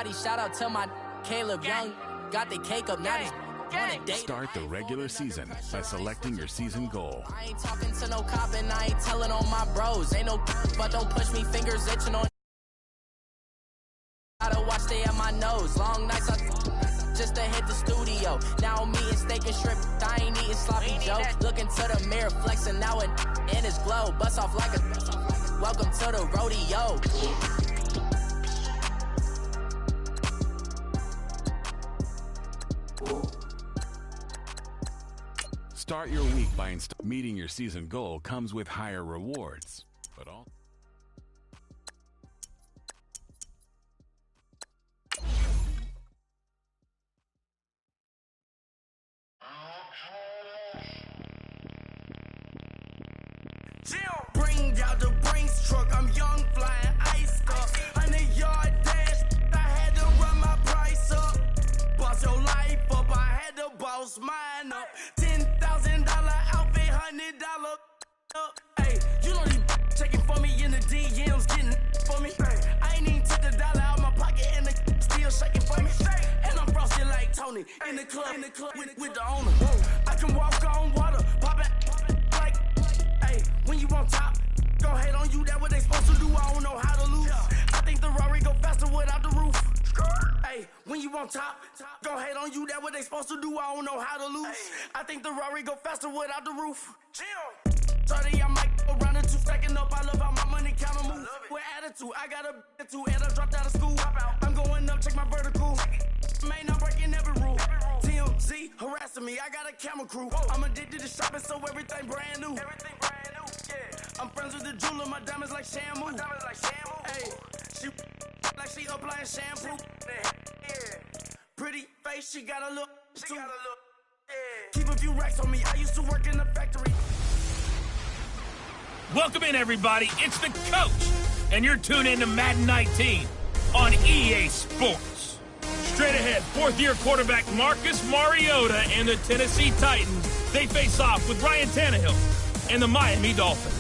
Shout out to my Caleb Young. Got the cake up, now he's on a date. Start the regular season by selecting your season goal. I ain't talking to no cop and I ain't telling on my bros. Ain't no but don't push me, fingers itching on. Gotta watch stay at my nose. Long nights just to hit the studio. Now I'm eating steak and shrimp. I ain't eating sloppy joe. Looking to the mirror, flexing now and in his glow. Bust off like a welcome to the rodeo. Start your week by meeting your season goal comes with higher rewards, but all. Bring out the Brinks truck, I'm young, flying ice up. 100-yard dash, I had to run my price up. Boss your life up, I had to boss mine up. $10,000 outfit, $100 up. Hey, you know these checking for me in the DMs, getting for me. I ain't even took the dollar out my pocket and the still shaking for me. And I'm frosted like Tony in the club with the owner. I can walk on water, pop it like, hey, when you on top. Go hate on you, that what they supposed to do, I don't know how to lose. I think the Rari go faster without the roof. Hey, when you on top, go hate on you, that what they supposed to do, I don't know how to lose. I think the Rari go faster without the roof. 30, I might go round the two, stacking up, I love how my money counter move. With attitude, I got a attitude, and I dropped out of school. I'm going up, check my vertical. Man, I'm breaking every rule. TMZ harassing me, I got a camera crew. I'm addicted to shopping, so everything brand new. I'm friends with the jeweler, my diamonds like Shamu. Hey, she like she applying shampoo. Pretty face, she got a look. Keep a few racks on me, I used to work in the factory. Welcome in, everybody. It's the coach, and you're tuned in to Madden 19 on EA Sports. Straight ahead, fourth-year quarterback Marcus Mariota and the Tennessee Titans. They face off with Ryan Tannehill and the Miami Dolphins.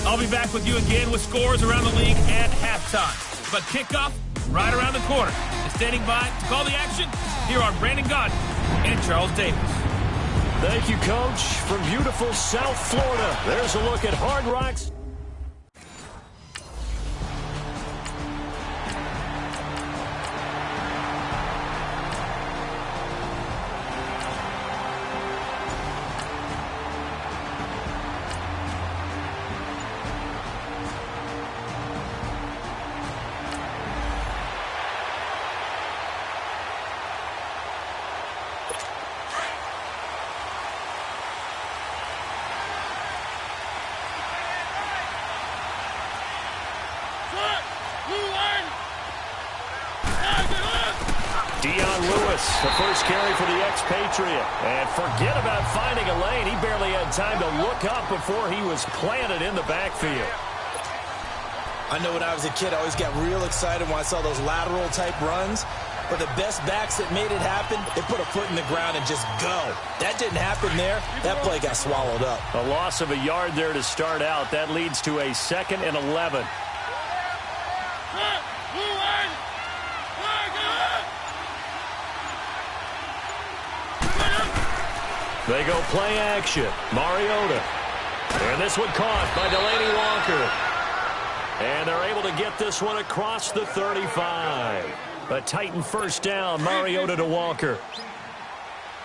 I'll be back with you again with scores around the league at halftime. But kickoff right around the corner. And standing by to call the action, here are Brandon Godden and Charles Davis. Thank you, Coach. From beautiful South Florida, there's a look at Hard Rock's. The first carry for the expatriate. And forget about finding a lane. He barely had time to look up before he was planted in the backfield. I know when I was a kid, I always got real excited when I saw those lateral-type runs. But the best backs that made it happen, they put a foot in the ground and just go. That didn't happen there. That play got swallowed up. A loss of a yard there to start out. That leads to a 2nd and 11. They go play action. Mariota. And this one caught by Delaney Walker. And they're able to get this one across the 35. A Titan first down. Mariota to Walker.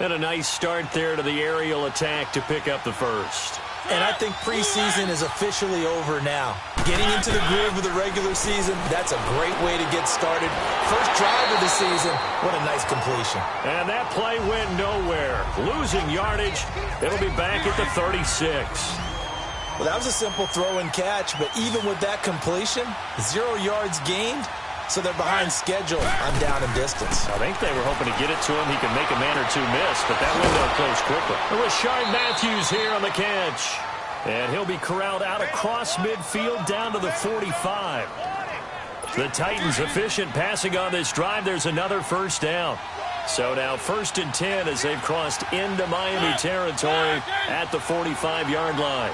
And a nice start there to the aerial attack to pick up the first. And I think preseason is officially over now. Getting into the groove of the regular season, that's a great way to get started. First drive of the season, what a nice completion. And that play went nowhere. Losing yardage, it'll be back at the 36. Well, that was a simple throw and catch, but even with that completion, 0 yards gained, so they're behind schedule on down and distance. I think they were hoping to get it to him. He could make a man or two miss, but that window closed quickly. Rashard Matthews here on the catch. And he'll be corralled out across midfield down to the 45. The Titans efficient passing on this drive. There's another first down. So now 1st and 10 as they've crossed into Miami territory at the 45-yard line.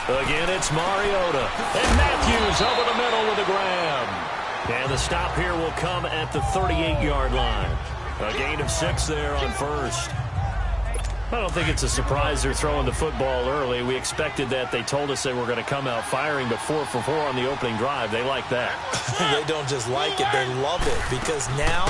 Again, it's Mariota. And Matthews over the middle with a grab. And the stop here will come at the 38-yard line. A gain of 6 there on first. I don't think it's a surprise they're throwing the football early. We expected that. They told us they were going to come out firing, but 4 for 4 on the opening drive. They like that. They don't just like it, they love it, because now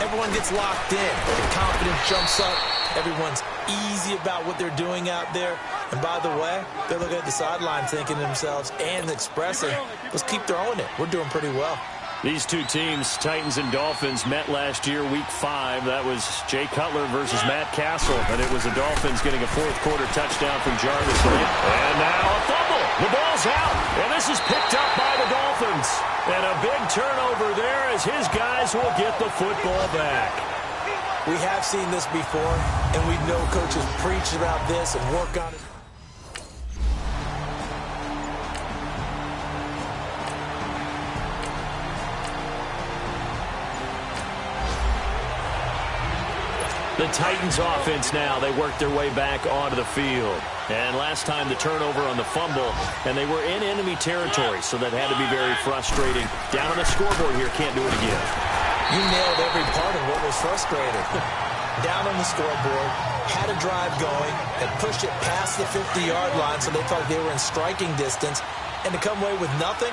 everyone gets locked in. The confidence jumps up. Everyone's easy about what they're doing out there. And by the way, they're looking at the sideline thinking to themselves and expressing, let's keep throwing it. We're doing pretty well. These two teams, Titans and Dolphins, met last year, Week 5. That was Jay Cutler versus Matt Castle, and it was the Dolphins getting a fourth-quarter touchdown from Jarvis Landry. And now a fumble. The ball's out, and this is picked up by the Dolphins. And a big turnover there as his guys will get the football back. We have seen this before, and we know coaches preach about this and work on it. The Titans offense now, they work their way back onto the field. And last time the turnover on the fumble, and they were in enemy territory, so that had to be very frustrating. Down on the scoreboard here, can't do it again. You nailed every part of what was frustrating. Down on the scoreboard, had a drive going, and pushed it past the 50-yard line so they felt they were in striking distance. And to come away with nothing,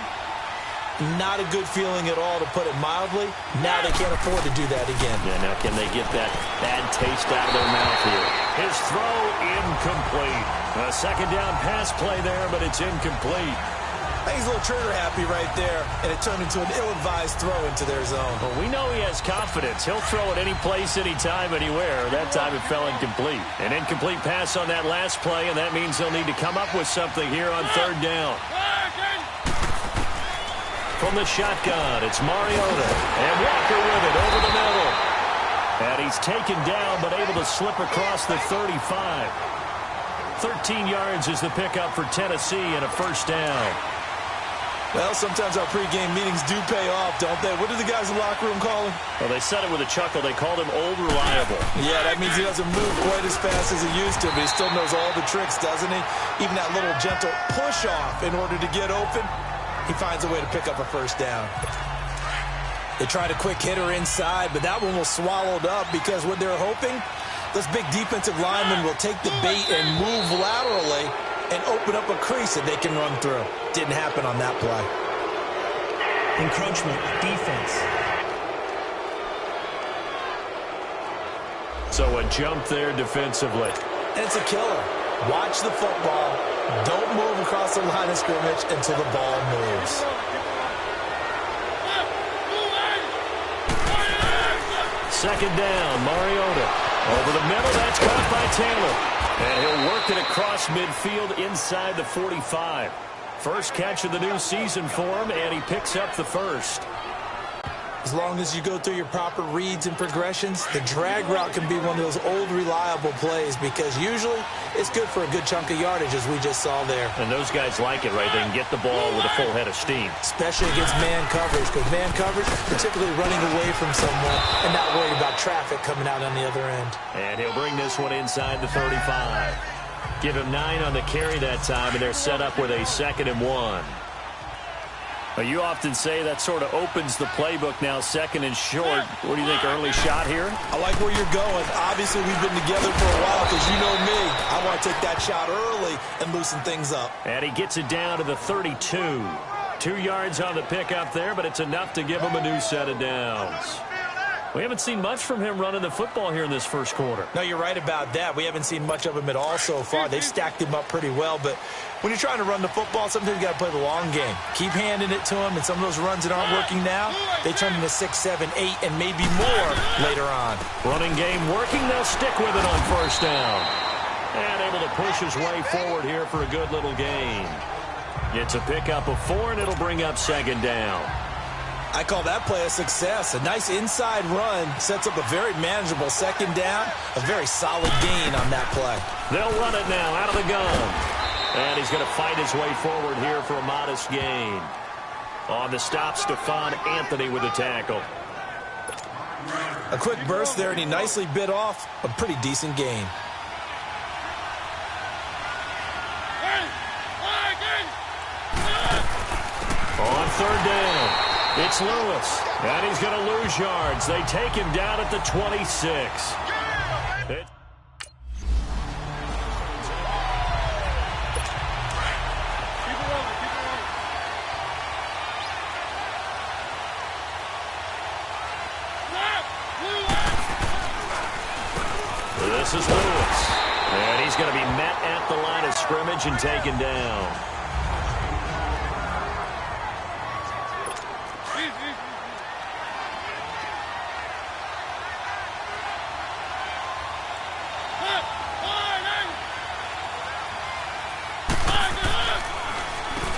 not a good feeling at all, to put it mildly. Now they can't afford to do that again. Yeah, now can they get that bad taste out of their mouth here? His throw incomplete. A second down pass play there, but it's incomplete. I think he's a little trigger happy right there, and it turned into an ill-advised throw into their zone. Well, we know he has confidence. He'll throw it any place, anytime, anywhere. That time it fell incomplete. An incomplete pass on that last play, and that means they'll need to come up with something here on third down. From the shotgun, it's Mariota. And Walker with it over the middle. And he's taken down, but able to slip across the 35. 13 yards is the pickup for Tennessee and a first down. Well, sometimes our pregame meetings do pay off, don't they? What do the guys in the locker room call him? Well, they said it with a chuckle. They called him Old Reliable. Yeah, that means he doesn't move quite as fast as he used to, but he still knows all the tricks, doesn't he? Even that little gentle push-off in order to get open. He finds a way to pick up a first down. They tried a quick hitter inside, but that one was swallowed up because what they're hoping, those big defensive linemen will take the bait and move laterally and open up a crease that they can run through. Didn't happen on that play. Encroachment, defense. So a jump there defensively. And it's a killer. Watch the football. Don't move across the line of scrimmage until the ball moves. Second down, Mariota. Over the middle, that's caught by Taylor. And he'll work it across midfield inside the 45. First catch of the new season for him, and he picks up the first. As long as you go through your proper reads and progressions, the drag route can be one of those old reliable plays because usually it's good for a good chunk of yardage, as we just saw there. And those guys like it, right? They can get the ball with a full head of steam. Especially against man coverage, because man coverage, particularly running away from someone and not worried about traffic coming out on the other end. And he'll bring this one inside the 35. Give him 9 on the carry that time, and they're set up with a 2nd and 1. Well, you often say that sort of opens the playbook now, 2nd and short. What do you think, early shot here? I like where you're going. Obviously, we've been together for a while because you know me. I want to take that shot early and loosen things up. And he gets it down to the 32. 2 yards on the pickup there, but it's enough to give him a new set of downs. We haven't seen much from him running the football here in this first quarter. No, you're right about that. We haven't seen much of him at all so far. They've stacked him up pretty well, but when you're trying to run the football, sometimes you got to play the long game. Keep handing it to him, and some of those runs that aren't working now, they turn into 6, 7, 8, and maybe more later on. Running game working. They'll stick with it on first down. And able to push his way forward here for a good little gain. It's a pickup of 4, and it'll bring up 2nd down. I call that play a success. A nice inside run sets up a very manageable 2nd down. A very solid gain on that play. They'll run it now out of the gun. And he's going to fight his way forward here for a modest gain. On the stop, Stephon Anthony with a tackle. A quick burst there, and he nicely bit off a pretty decent gain. On third down. It's Lewis, and he's going to lose yards. They take him down at the 26. This is Lewis, and he's going to be met at the line of scrimmage and taken down.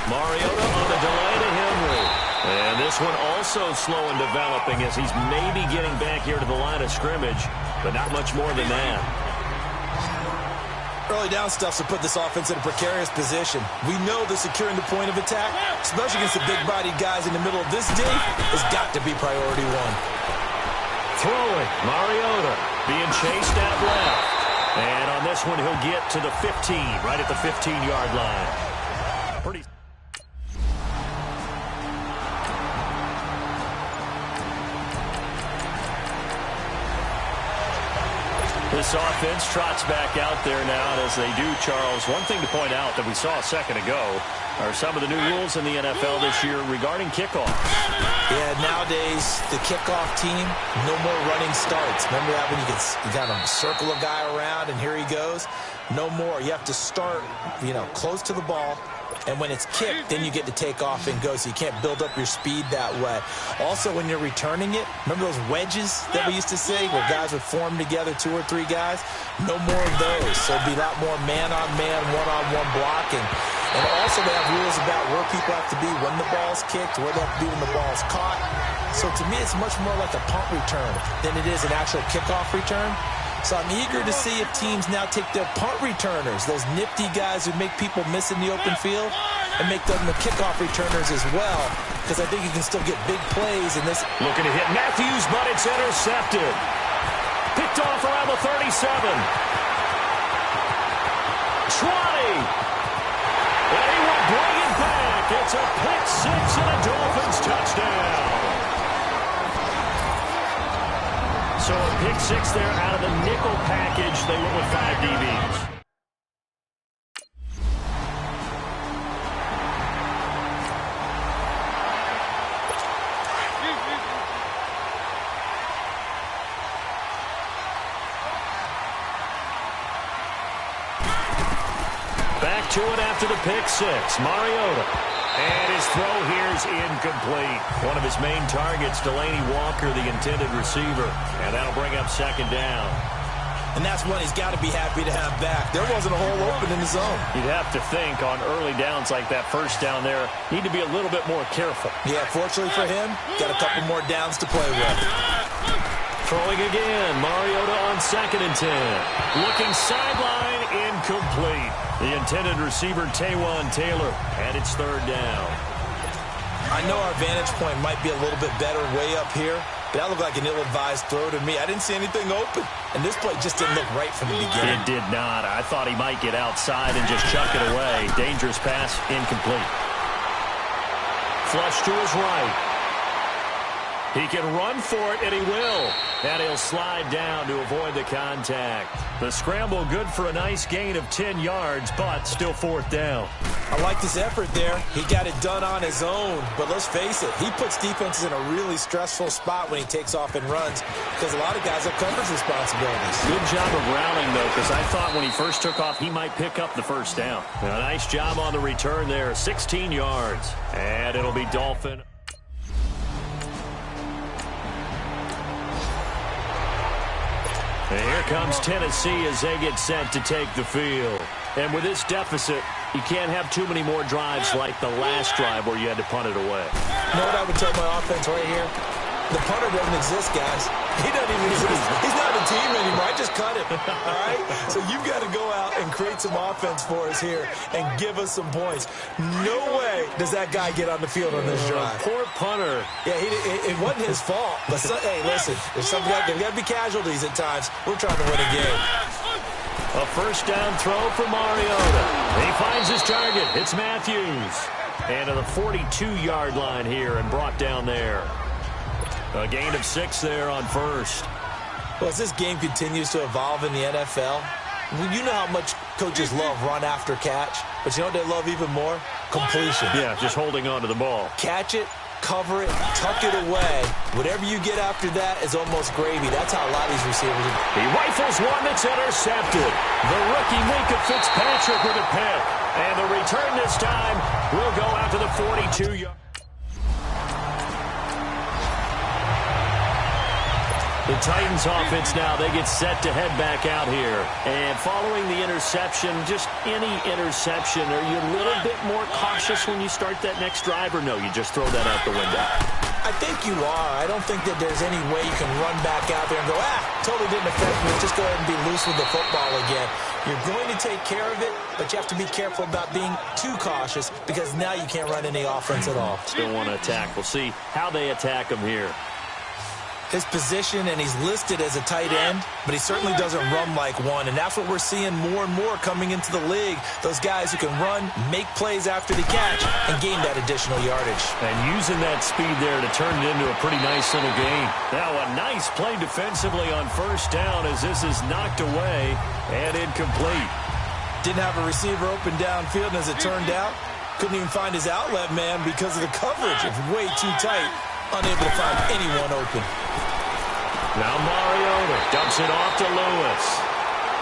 Mariota on the delay to Henry. And this one also slow in developing as he's maybe getting back here to the line of scrimmage, but not much more than that. Early down stuff to put this offense in a precarious position. We know that securing the point of attack, especially against the big-bodied guys in the middle of this dig, has got to be priority one. Throwing, Mariota being chased out left. And on this one, he'll get to the 15, right at the 15-yard line. Pretty. This offense trots back out there now, and as they do, Charles, one thing to point out that we saw a second ago are some of the new rules in the NFL this year regarding kickoffs. Yeah, nowadays, the kickoff team, no more running starts. Remember that when you got to circle a guy around, and here he goes? No more. You have to start, close to the ball. And when it's kicked, then you get to take off and go, so you can't build up your speed that way. Also, when you're returning it, remember those wedges that we used to say where guys would form together, 2 or 3 guys? No more of those. So it'll be a lot more man-on-man, one-on-one blocking. And also they have rules about where people have to be when the ball's kicked, where they have to be when the ball's caught. So to me, it's much more like a punt return than it is an actual kickoff return. So I'm eager to see if teams now take their punt returners, those nifty guys who make people miss in the open field, and make them the kickoff returners as well, because I think you can still get big plays in this. Looking to hit Matthews, but it's intercepted. Picked off around the 37. 20. And he will bring it back. It's a pick 6 and a Dolphins touchdown. So a pick 6 there out of the nickel package. They went with 5 DBs. Back to it after the pick 6. Mariota. And his throw here is incomplete. One of his main targets, Delaney Walker, the intended receiver. And that'll bring up second down. And that's one he's got to be happy to have back. There wasn't a hole open in the zone. You'd have to think on early downs like that first down there, need to be a little bit more careful. Yeah, fortunately for him, got a couple more downs to play with. Throwing again, Mariota on 2nd and 10. Looking sideline, incomplete. The intended receiver, Taywan Taylor, and it's 3rd down. I know our vantage point might be a little bit better way up here, but that looked like an ill-advised throw to me. I didn't see anything open, and this play just didn't look right from the beginning. It did not. I thought he might get outside and just chuck it away. Dangerous pass, incomplete. Flush to his right. He can run for it, and he will. And he'll slide down to avoid the contact. The scramble good for a nice gain of 10 yards, but still 4th down. I like this effort there. He got it done on his own. But let's face it, he puts defenses in a really stressful spot when he takes off and runs because a lot of guys have coverage responsibilities. Good job of rallying, though, because I thought when he first took off, he might pick up the first down. A nice job on the return there, 16 yards. And it'll be Dolphin. And here comes Tennessee as they get set to take the field. And with this deficit, you can't have too many more drives like the last drive where you had to punt it away. You know what I would tell my offense right here? The punter doesn't exist, guys. He doesn't even exist. He's not a team anymore. I just cut him, all right? So you've got to go out and create some offense for us here and give us some points. No way does that guy get on the field on this drive. Poor punter. Yeah, it wasn't his fault. But, hey, listen, there's got to be casualties at times. We're trying to win a game. A first down throw for Mariota. He finds his target. It's Matthews. And to the 42-yard line here and brought down there. A gain of 6 there on first. Well, as this game continues to evolve in the NFL, you know how much coaches love run after catch, but you know what they love even more? Completion. Yeah, just holding on to the ball. Catch it, cover it, tuck it away. Whatever you get after that is almost gravy. That's how a lot of these receivers do. He rifles one that's intercepted. The rookie Minka Fitzpatrick with a pick. And the return this time will go out to the 42-yard. The Titans offense now, they get set to head back out here. And following the interception, just any interception, are you a little bit more cautious when you start that next drive, or no, you just throw that out the window? I think you are. I don't think that there's any way you can run back out there and go, totally didn't affect me. Let's just go ahead and be loose with the football again. You're going to take care of it, but you have to be careful about being too cautious because now you can't run any offense at all. Still want to attack. We'll see how they attack him here. His position, and he's listed as a tight end, but he certainly doesn't run like one, and that's what we're seeing more and more coming into the league. Those guys who can run, make plays after the catch, and gain that additional yardage. And using that speed there to turn it into a pretty nice little gain. Now a nice play defensively on first down as this is knocked away and incomplete. Didn't have a receiver open downfield, and as it turned out, couldn't even find his outlet man because of the coverage. It's way too tight. Unable to find anyone open. Now Mariota dumps it off to Lewis.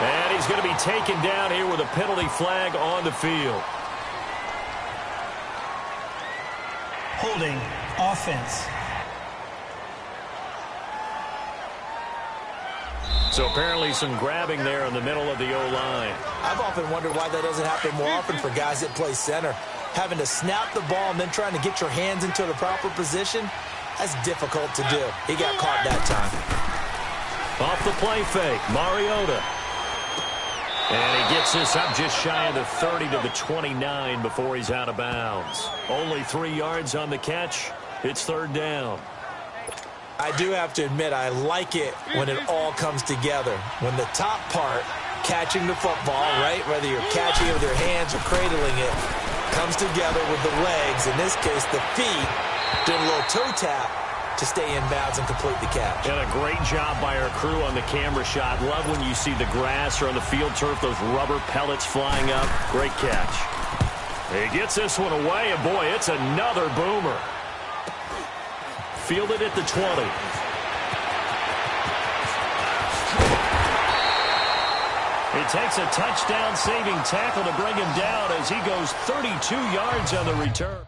And he's going to be taken down here with a penalty flag on the field. Holding offense. So apparently some grabbing there in the middle of the O-line. I've often wondered why that doesn't happen more often for guys that play center. Having to snap the ball and then trying to get your hands into the proper position, that's difficult to do. He got caught that time. Off the play fake, Mariota. And he gets this up just shy of the 30 to the 29 before he's out of bounds. Only 3 yards on the catch. It's third down. I do have to admit, I like it when it all comes together. When the top part, catching the football, right, whether you're catching it with your hands or cradling it, comes together with the legs, in this case the feet, did a little toe tap to stay in bounds and complete the catch. And a great job by our crew on the camera shot. Love when you see the grass or on the field turf, those rubber pellets flying up. Great catch. He gets this one away, and boy, it's another boomer. Fielded at the 20. It takes a touchdown-saving tackle to bring him down as he goes 32 yards on the return.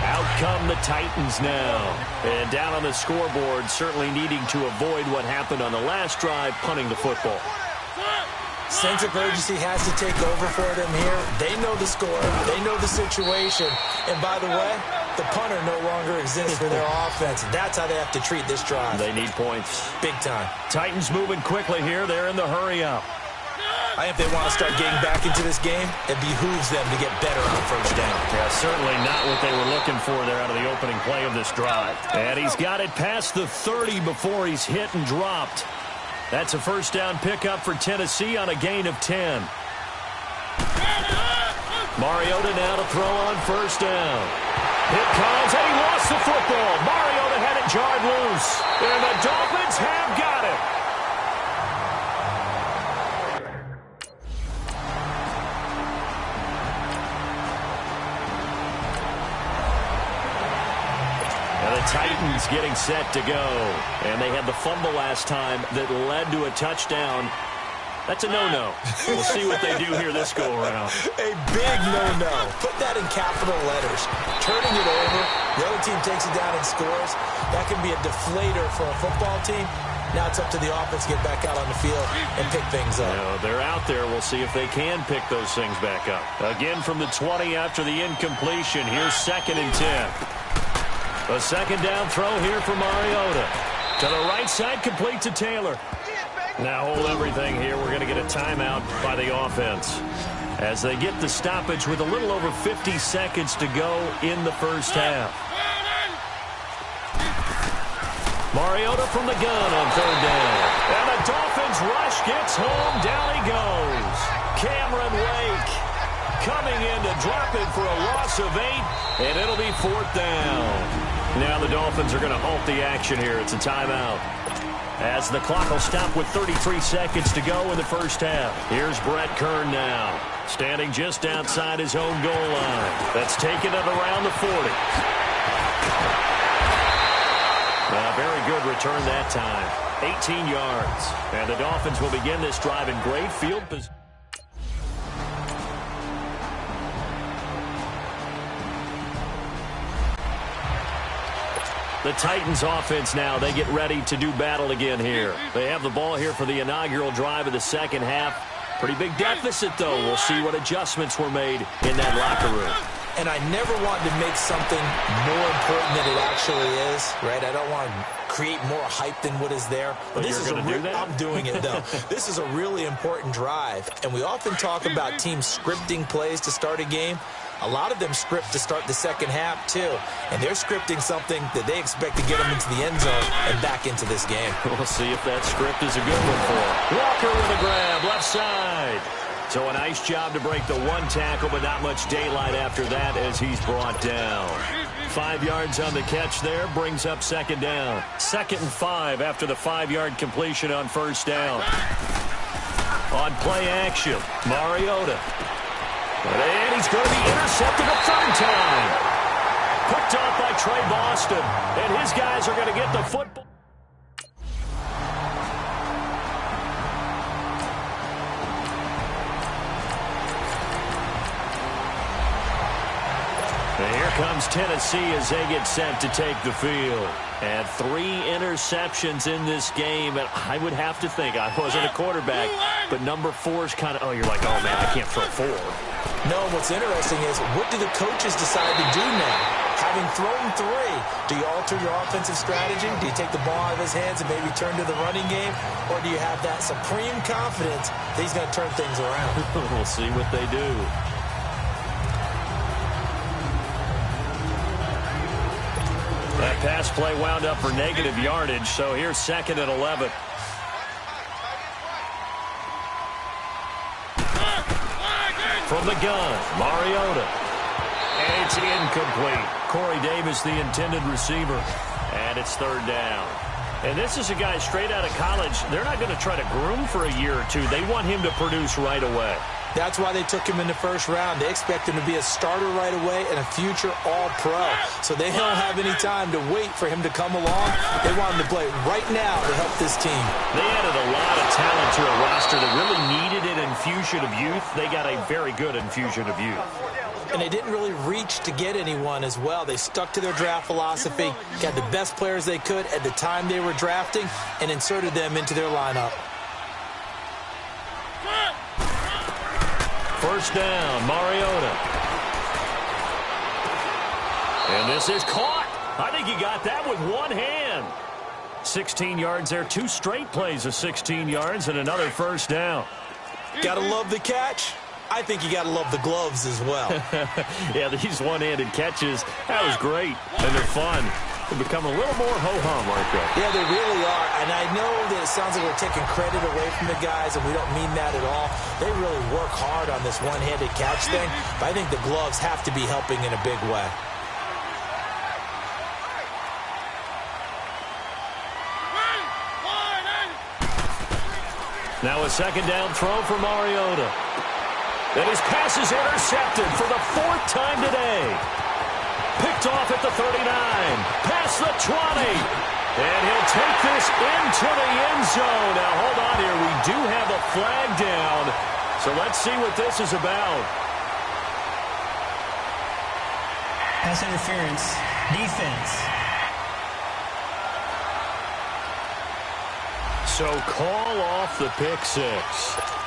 Out come the Titans now. And down on the scoreboard, certainly needing to avoid what happened on the last drive, punting the football. Sense of urgency has to take over for them here. They know the score. They know the situation. And by the way, the punter no longer exists for their offense. That's how they have to treat this drive. They need points. Big time. Titans moving quickly here. They're in the hurry-up. I think they want to start getting back into this game. It behooves them to get better on first down. Yeah, certainly not what they were looking for there out of the opening play of this drive. And he's got it past the 30 before he's hit and dropped. That's a first down pickup for Tennessee on a gain of 10. Mariota now to throw on first down. Here comes, and he lost the football. Mariota had it jarred loose. And the Dolphins have got it. Titans getting set to go. And they had the fumble last time that led to a touchdown. That's a no-no. We'll see what they do here this go-around. A big no-no. Put that in capital letters. Turning it over, the other team takes it down and scores. That can be a deflator for a football team. Now it's up to the offense to get back out on the field and pick things up. They're out there. We'll see if they can pick those things back up. Again from the 20 after the incompletion. Here's 2nd and 10. A second down throw here for Mariota. To the right side, complete to Taylor. Now hold everything here. We're going to get a timeout by the offense as they get the stoppage with a little over 50 seconds to go in the first half. Mariota from the gun on third down. And the Dolphins rush, gets home, down he goes. Cameron Wake coming in to drop it for a loss of 8, and it'll be 4th down. Now the Dolphins are going to halt the action here. It's a timeout, as the clock will stop with 33 seconds to go in the first half. Here's Brett Kern now, standing just outside his own goal line. That's taken it around the 40. A very good return that time. 18 yards. And the Dolphins will begin this drive in great field position. The Titans offense now, they get ready to do battle again here. They have the ball here for the inaugural drive of the second half. Pretty big deficit, though. We'll see what adjustments were made in that locker room. And I never want to make something more important than it actually is, right? I don't want to create more hype than what is there. But this is I'm doing it, though. This is a really important drive. And we often talk about teams scripting plays to start a game. A lot of them script to start the second half, too. And they're scripting something that they expect to get them into the end zone and back into this game. We'll see if that script is a good one for them. Walker with a grab, left side. So a nice job to break the one tackle, but not much daylight after that as he's brought down. 5 yards on the catch there, brings up second down. 2nd and 5 after the 5-yard completion on first down. On play action, Mariota. And he's going to be intercepted a 3rd time. Picked off by Trey Boston, and his guys are going to get the football. And here comes Tennessee as they get set to take the field. And 3 interceptions in this game. And I would have to think, I wasn't a quarterback, but number 4's kind of, you're like, oh, man, I can't throw 4. No, what's interesting is, what do the coaches decide to do now? Having thrown 3, do you alter your offensive strategy? Do you take the ball out of his hands and maybe turn to the running game? Or do you have that supreme confidence that he's going to turn things around? We'll see what they do. That pass play wound up for negative yardage, so here's 2nd and 11. From the gun, Mariota. And it's incomplete. Corey Davis, the intended receiver. And it's 3rd down. And this is a guy straight out of college. They're not going to try to groom for a year or 2. They want him to produce right away. That's why they took him in the first round. They expect him to be a starter right away and a future all-pro. So they don't have any time to wait for him to come along. They want him to play right now to help this team. They added a lot of talent to a roster that really needed an infusion of youth. They got a very good infusion of youth. And they didn't really reach to get anyone as well. They stuck to their draft philosophy, got the best players they could at the time they were drafting, and inserted them into their lineup. First down, Mariota. And this is caught. I think he got that with one hand. 16 yards there, 2 straight plays of 16 yards and another first down. Gotta love the catch. I think you gotta love the gloves as well. Yeah, these one-handed catches, that was great, and they're fun. They become a little more ho-hum, aren't they? Yeah, they really are. And I know that it sounds like we're taking credit away from the guys, and we don't mean that at all. They really work hard on this one-handed catch thing, but I think the gloves have to be helping in a big way. Now a 2nd down throw for Mariota. And his pass is intercepted for the 4th time today. Picked off at the 39, past the 20, and he'll take this into the end zone. Now, hold on here. We do have a flag down, so let's see what this is about. Pass interference, defense. So call off the pick 6.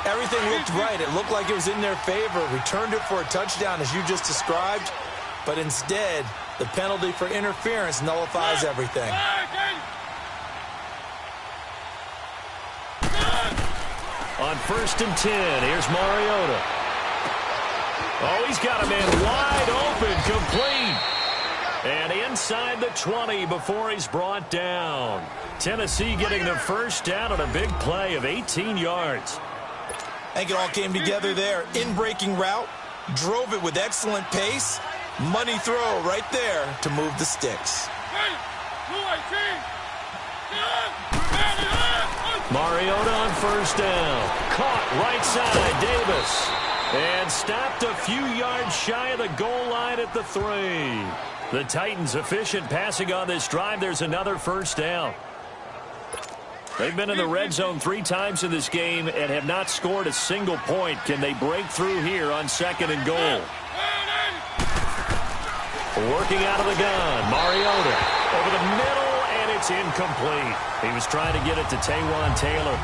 Everything looked right. It looked like it was in their favor. Returned it for a touchdown, as you just described. But instead, the penalty for interference nullifies everything. On 1st and 10, here's Mariota. Oh, he's got a man wide open, complete. And inside the 20 before he's brought down. Tennessee getting the first down on a big play of 18 yards. I think it all came together there. In-breaking route, drove it with excellent pace. Money throw right there to move the sticks. Mariota on first down. Caught right side, Davis. And stopped a few yards shy of the goal line at the 3. The Titans efficient passing on this drive. There's another first down. They've been in the red zone 3 times in this game and have not scored a single point. Can they break through here on 2nd and goal? Working out of the gun, Mariota over the middle, and it's incomplete. He was trying to get it to Taywan Taylor.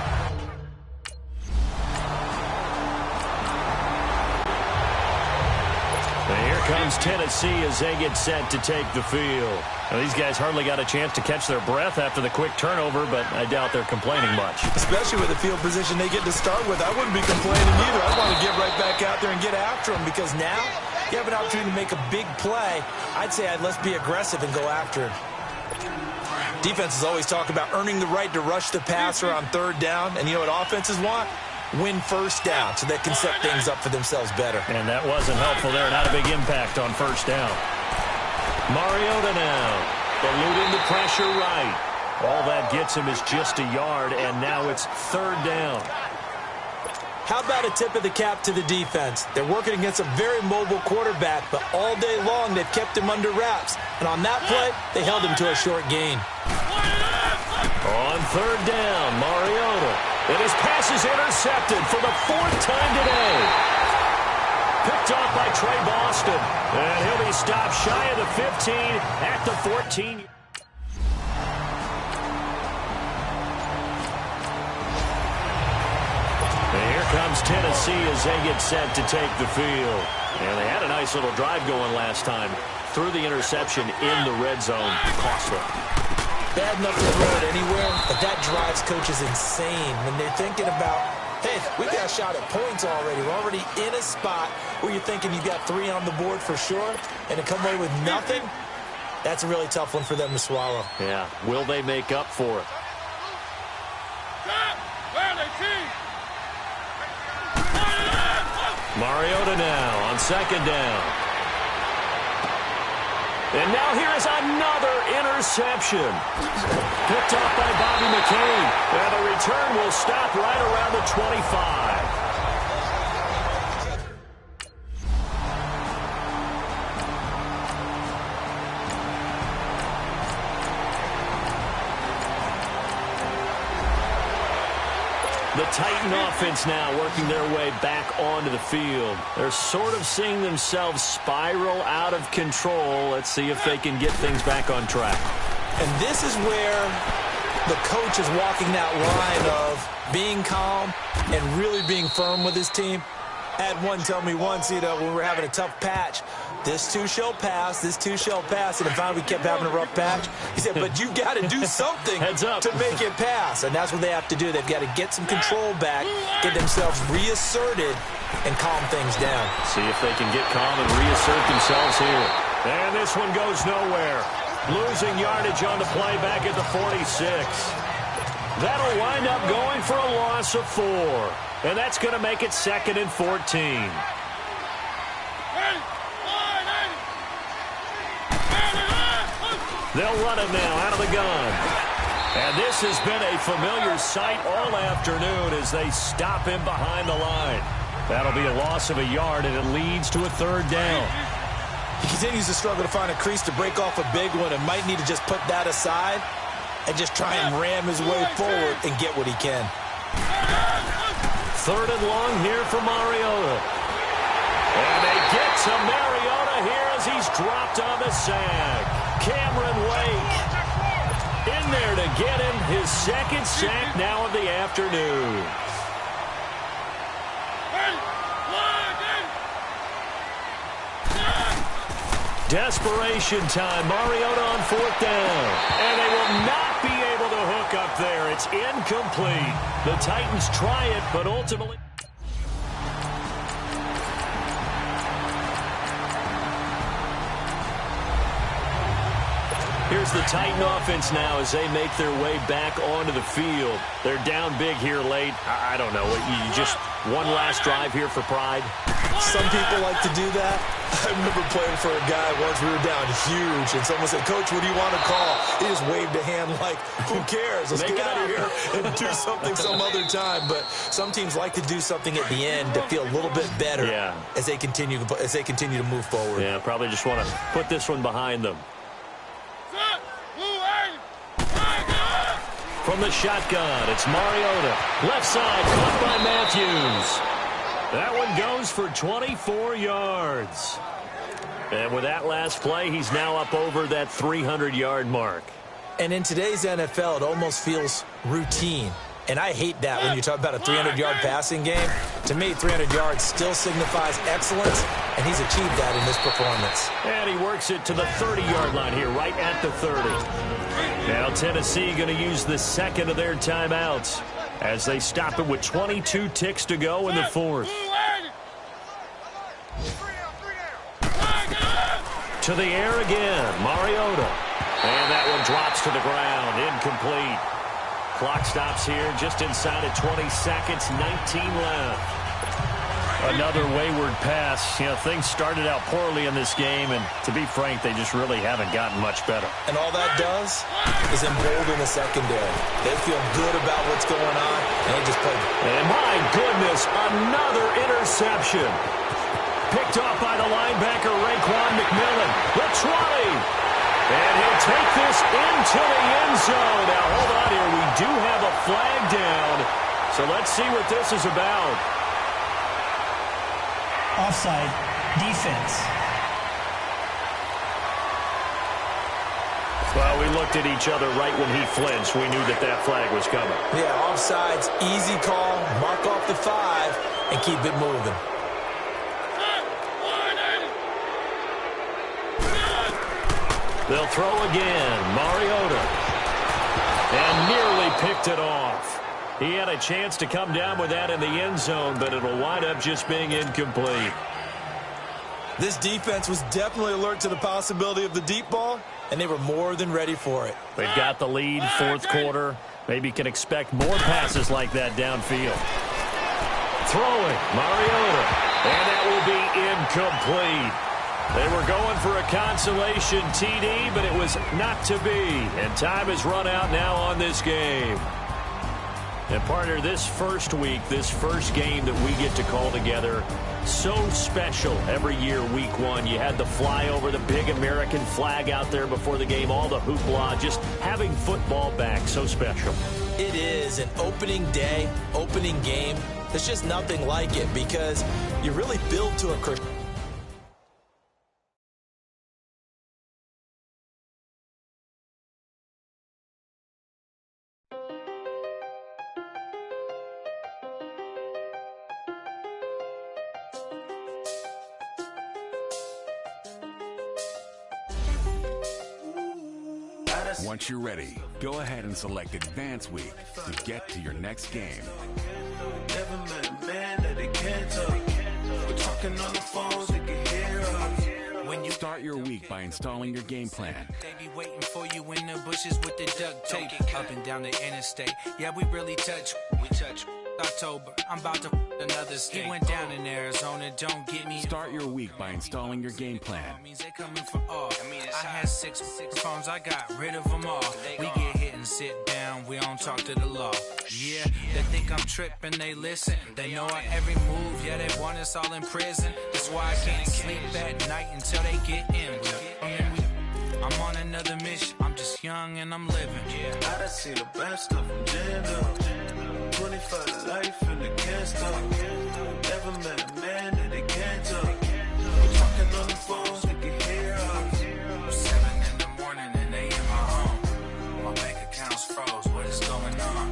And here comes Tennessee as they get set to take the field. Now, these guys hardly got a chance to catch their breath after the quick turnover, but I doubt they're complaining much. Especially with the field position they get to start with. I wouldn't be complaining either. I'd want to get right back out there and get after them, because now you have an opportunity to make a big play. I'd say let's be aggressive and go after it. Defenses always talk about earning the right to rush the passer on 3rd down. And you know what offenses want? Win first down so they can set things up for themselves better. And that wasn't helpful there. Not a big impact on first down. Mariota now. Eluding the pressure right. All that gets him is just a yard, and now it's 3rd down. How about a tip of the cap to the defense? They're working against a very mobile quarterback, but all day long they've kept him under wraps. And on that play, they held him to a short gain. On 3rd down, Mariota. And his pass is intercepted for the 4th time today. Picked off by Trey Boston. And he'll be stopped shy of the 15 at the 14. And here comes Tennessee as they get set to take the field. And they had a nice little drive going last time. Threw the interception in the red zone. Costly. Bad enough to throw it anywhere, but that drives coaches insane when they're thinking about, hey, we got a shot at points already. We're already in a spot where you're thinking you got 3 on the board for sure, and to come away with nothing, that's a really tough one for them to swallow. Yeah, will they make up for it? Mariota now on 2nd down. And now here is another interception. Picked off by Bobby McCain. And the return will stop right around the 25. The Titan offense now working their way back onto the field. They're sort of seeing themselves spiral out of control. Let's see if they can get things back on track. And this is where the coach is walking that line of being calm and really being firm with his team. I had one tell me once, when we were having a tough patch, this too shall pass, this too shall pass. And finally we kept having a rough patch. He said, but you got to do something to make it pass. And that's what they have to do. They've got to get some control back, get themselves reasserted, and calm things down. See if they can get calm and reassert themselves here. And this one goes nowhere. Losing yardage on the play back at the 46. That'll wind up going for a loss of 4. And that's going to make it 2nd and 14. They'll run it now out of the gun. And this has been a familiar sight all afternoon as they stop him behind the line. That'll be a loss of a yard, and it leads to a 3rd down. He continues to struggle to find a crease to break off a big one and might need to just put that aside and just try and ram his way forward and get what he can. 3rd and long here for Mariota. And they get to Mariota here as he's dropped on the sack. Cameron Wake in there to get him his 2nd sack now of the afternoon. Desperation time. Mariota on 4th down. And they will not be able to hook up there. It's incomplete. The Titans try it, but ultimately... Here's the Titan offense now as they make their way back onto the field. They're down big here late. I don't know. You just one last drive here for pride? Some people like to do that. I remember playing for a guy once. We were down huge, and someone said, "Coach, what do you want to call?" He just waved a hand like, "Who cares? Let's get out of here and do something some other time." But some teams like to do something at the end to feel a little bit better as they continue to move forward. Yeah, probably just want to put this one behind them. From the shotgun, it's Mariota. Left side, caught by Matthews. That one goes for 24 yards. And with that last play, he's now up over that 300-yard mark. And in today's NFL, it almost feels routine. And I hate that when you talk about a 300-yard passing game. To me, 300 yards still signifies excellence, and he's achieved that in this performance. And he works it to the 30-yard line here, right at the 30. Now Tennessee going to use the second of their timeouts as they stop it with 22 ticks to go in the fourth. To the air again, Mariota. And that one drops to the ground, incomplete. Clock stops here just inside of 20 seconds, 19 left. Another wayward pass. You know, things started out poorly in this game, and to be frank, they just really haven't gotten much better. And all that does is embolden the secondary. They feel good about what's going on, and they just played. And my goodness, another interception. Picked off by the linebacker, Raekwon McMillan. The 20. And he'll take this into the end zone. Now, hold on here. We do have a flag down. So let's see what this is about. Offside, defense. Well, we looked at each other right when he flinched. We knew that that flag was coming. Yeah, offsides, easy call. Mark off the 5 and keep it moving. They'll throw again. Mariota. And nearly picked it off. He had a chance to come down with that in the end zone, but it'll wind up just being incomplete. This defense was definitely alert to the possibility of the deep ball, and they were more than ready for it. They've got the lead, fourth quarter. Maybe can expect more passes like that downfield. Throwing, Mariota. And that will be incomplete. They were going for a consolation TD, but it was not to be. And time has run out now on this game. And partner, this first week, this first game that we get to call together, so special every year, week one. You had the flyover, the big American flag out there before the game, all the hoopla, just having football back, so special. It is an opening day, opening game. There's just nothing like it because you really build to a crescendo. Once you're ready, go ahead and select Advance Week to get to your next game. Never met a man that they can't talk. We're talking on the phones, they can hear us. When you Start your week by installing your game plan. They be waiting for you in the bushes with the duct tape. Up and down the interstate. Yeah, we really touch. We touch. October, I'm about to another state. He went down in Arizona, don't get me. Start your week by installing your game plan. Means they coming for all. I had six phones, I got rid of them all. We get hit and sit down, we don't talk to the law. Yeah, they think I'm tripping, they listen. They know our every move, yeah, they want us all in prison. That's why I can't sleep at night until they get in. I'm on another mission, I'm just young and I'm living. I done seen the best stuff from jail. 25 to life and they can't stop. Never met a man that they can't talk. We're talking on the phones, they can hear us. 7 in the morning and they in my home. My bank account's froze, what is going on?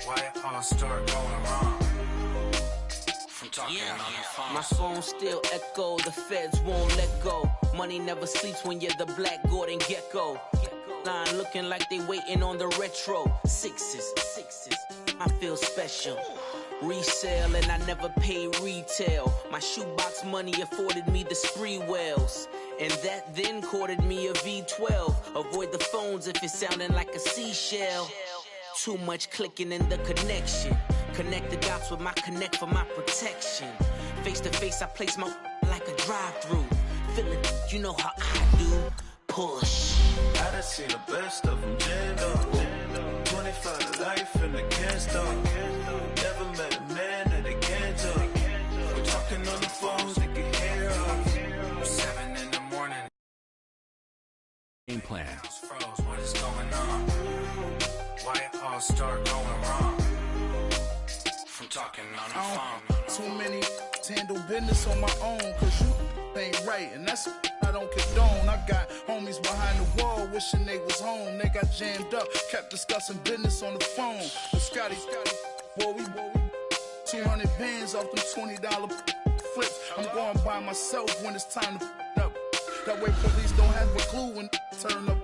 Why it all start going wrong? From talking on the phone. My phone still echo, the feds won't let go. Money never sleeps when you're the black Gordon Gecko. Line looking like they waiting on the retro. Sixes, I feel special. Resale and I never pay retail. My shoebox money afforded me the spree wells. And that then courted me a V12. Avoid the phones if it's sounding like a seashell. Too much clicking in the connection. Connect the dots with my connect for my protection. Face to face, I place my like a drive-through. Feeling, you know how I do. Push. I done seen the best of them jammed up. 25 to life and they can't stop. Never met a man that they can't talk. We're talking on the phones, they can hear us. 7 in the morning. Game plan. Froze, what is going on? Why it all start going wrong? From talking on the phone. Too many handle business on my own, cause you ain't right, and that's I don't condone. I got homies behind the wall wishing they was home. They got jammed up, kept discussing business on the phone. But Scotty, boy, we 200 bands off them $20 flips. I'm going by myself when it's time to up. That way police don't have a clue when turn up.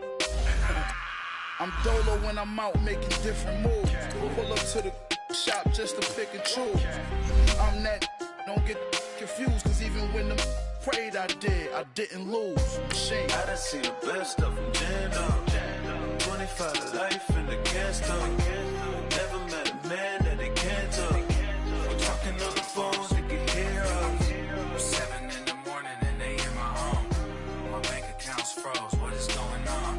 I'm dolo when I'm out making different moves. Pull up to the shop just to pick and choose. I'm that, don't get confused, cause even when them prayed I didn't lose. Shame. I done seen the best of them jammed up. 25 to life and they can't stop. Never met a man that they can't talk. We're talking on the phones, they can hear us. 7 in the morning and they in my home. My bank account's froze, what is going on?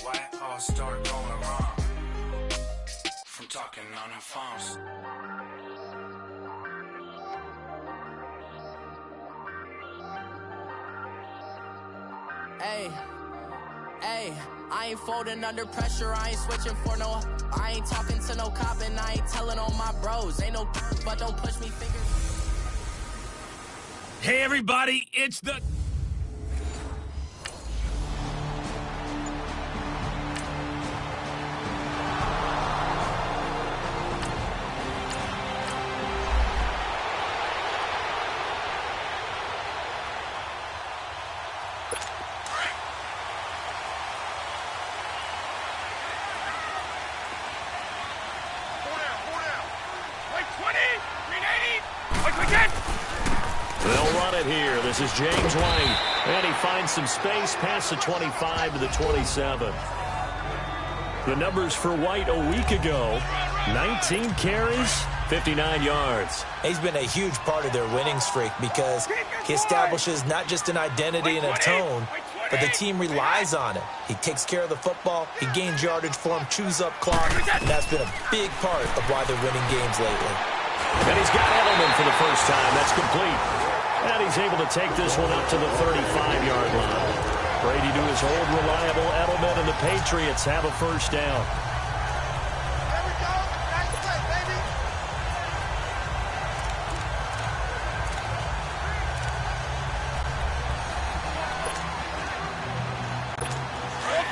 Why it all start going wrong? From talking on the phones. Hey, I ain't folding under pressure, I ain't switching for no. I ain't talking to no cop and I ain't telling on my bros. Ain't no but don't push me fingers. Hey everybody, it's the... They'll run it here. This is James White. And he finds some space past the 25 to the 27. The numbers for White a week ago: 19 carries, 59 yards. He's been a huge part of their winning streak because he establishes not just an identity and a tone, but the team relies on it. He takes care of the football, he gains yardage for him, chews up clock, and that's been a big part of why they're winning games lately. And he's got Edelman for the first time. That's complete. And he's able to take this one up to the 35-yard line. Brady to his old reliable Edelman, and the Patriots have a first down. There we go. Nice play,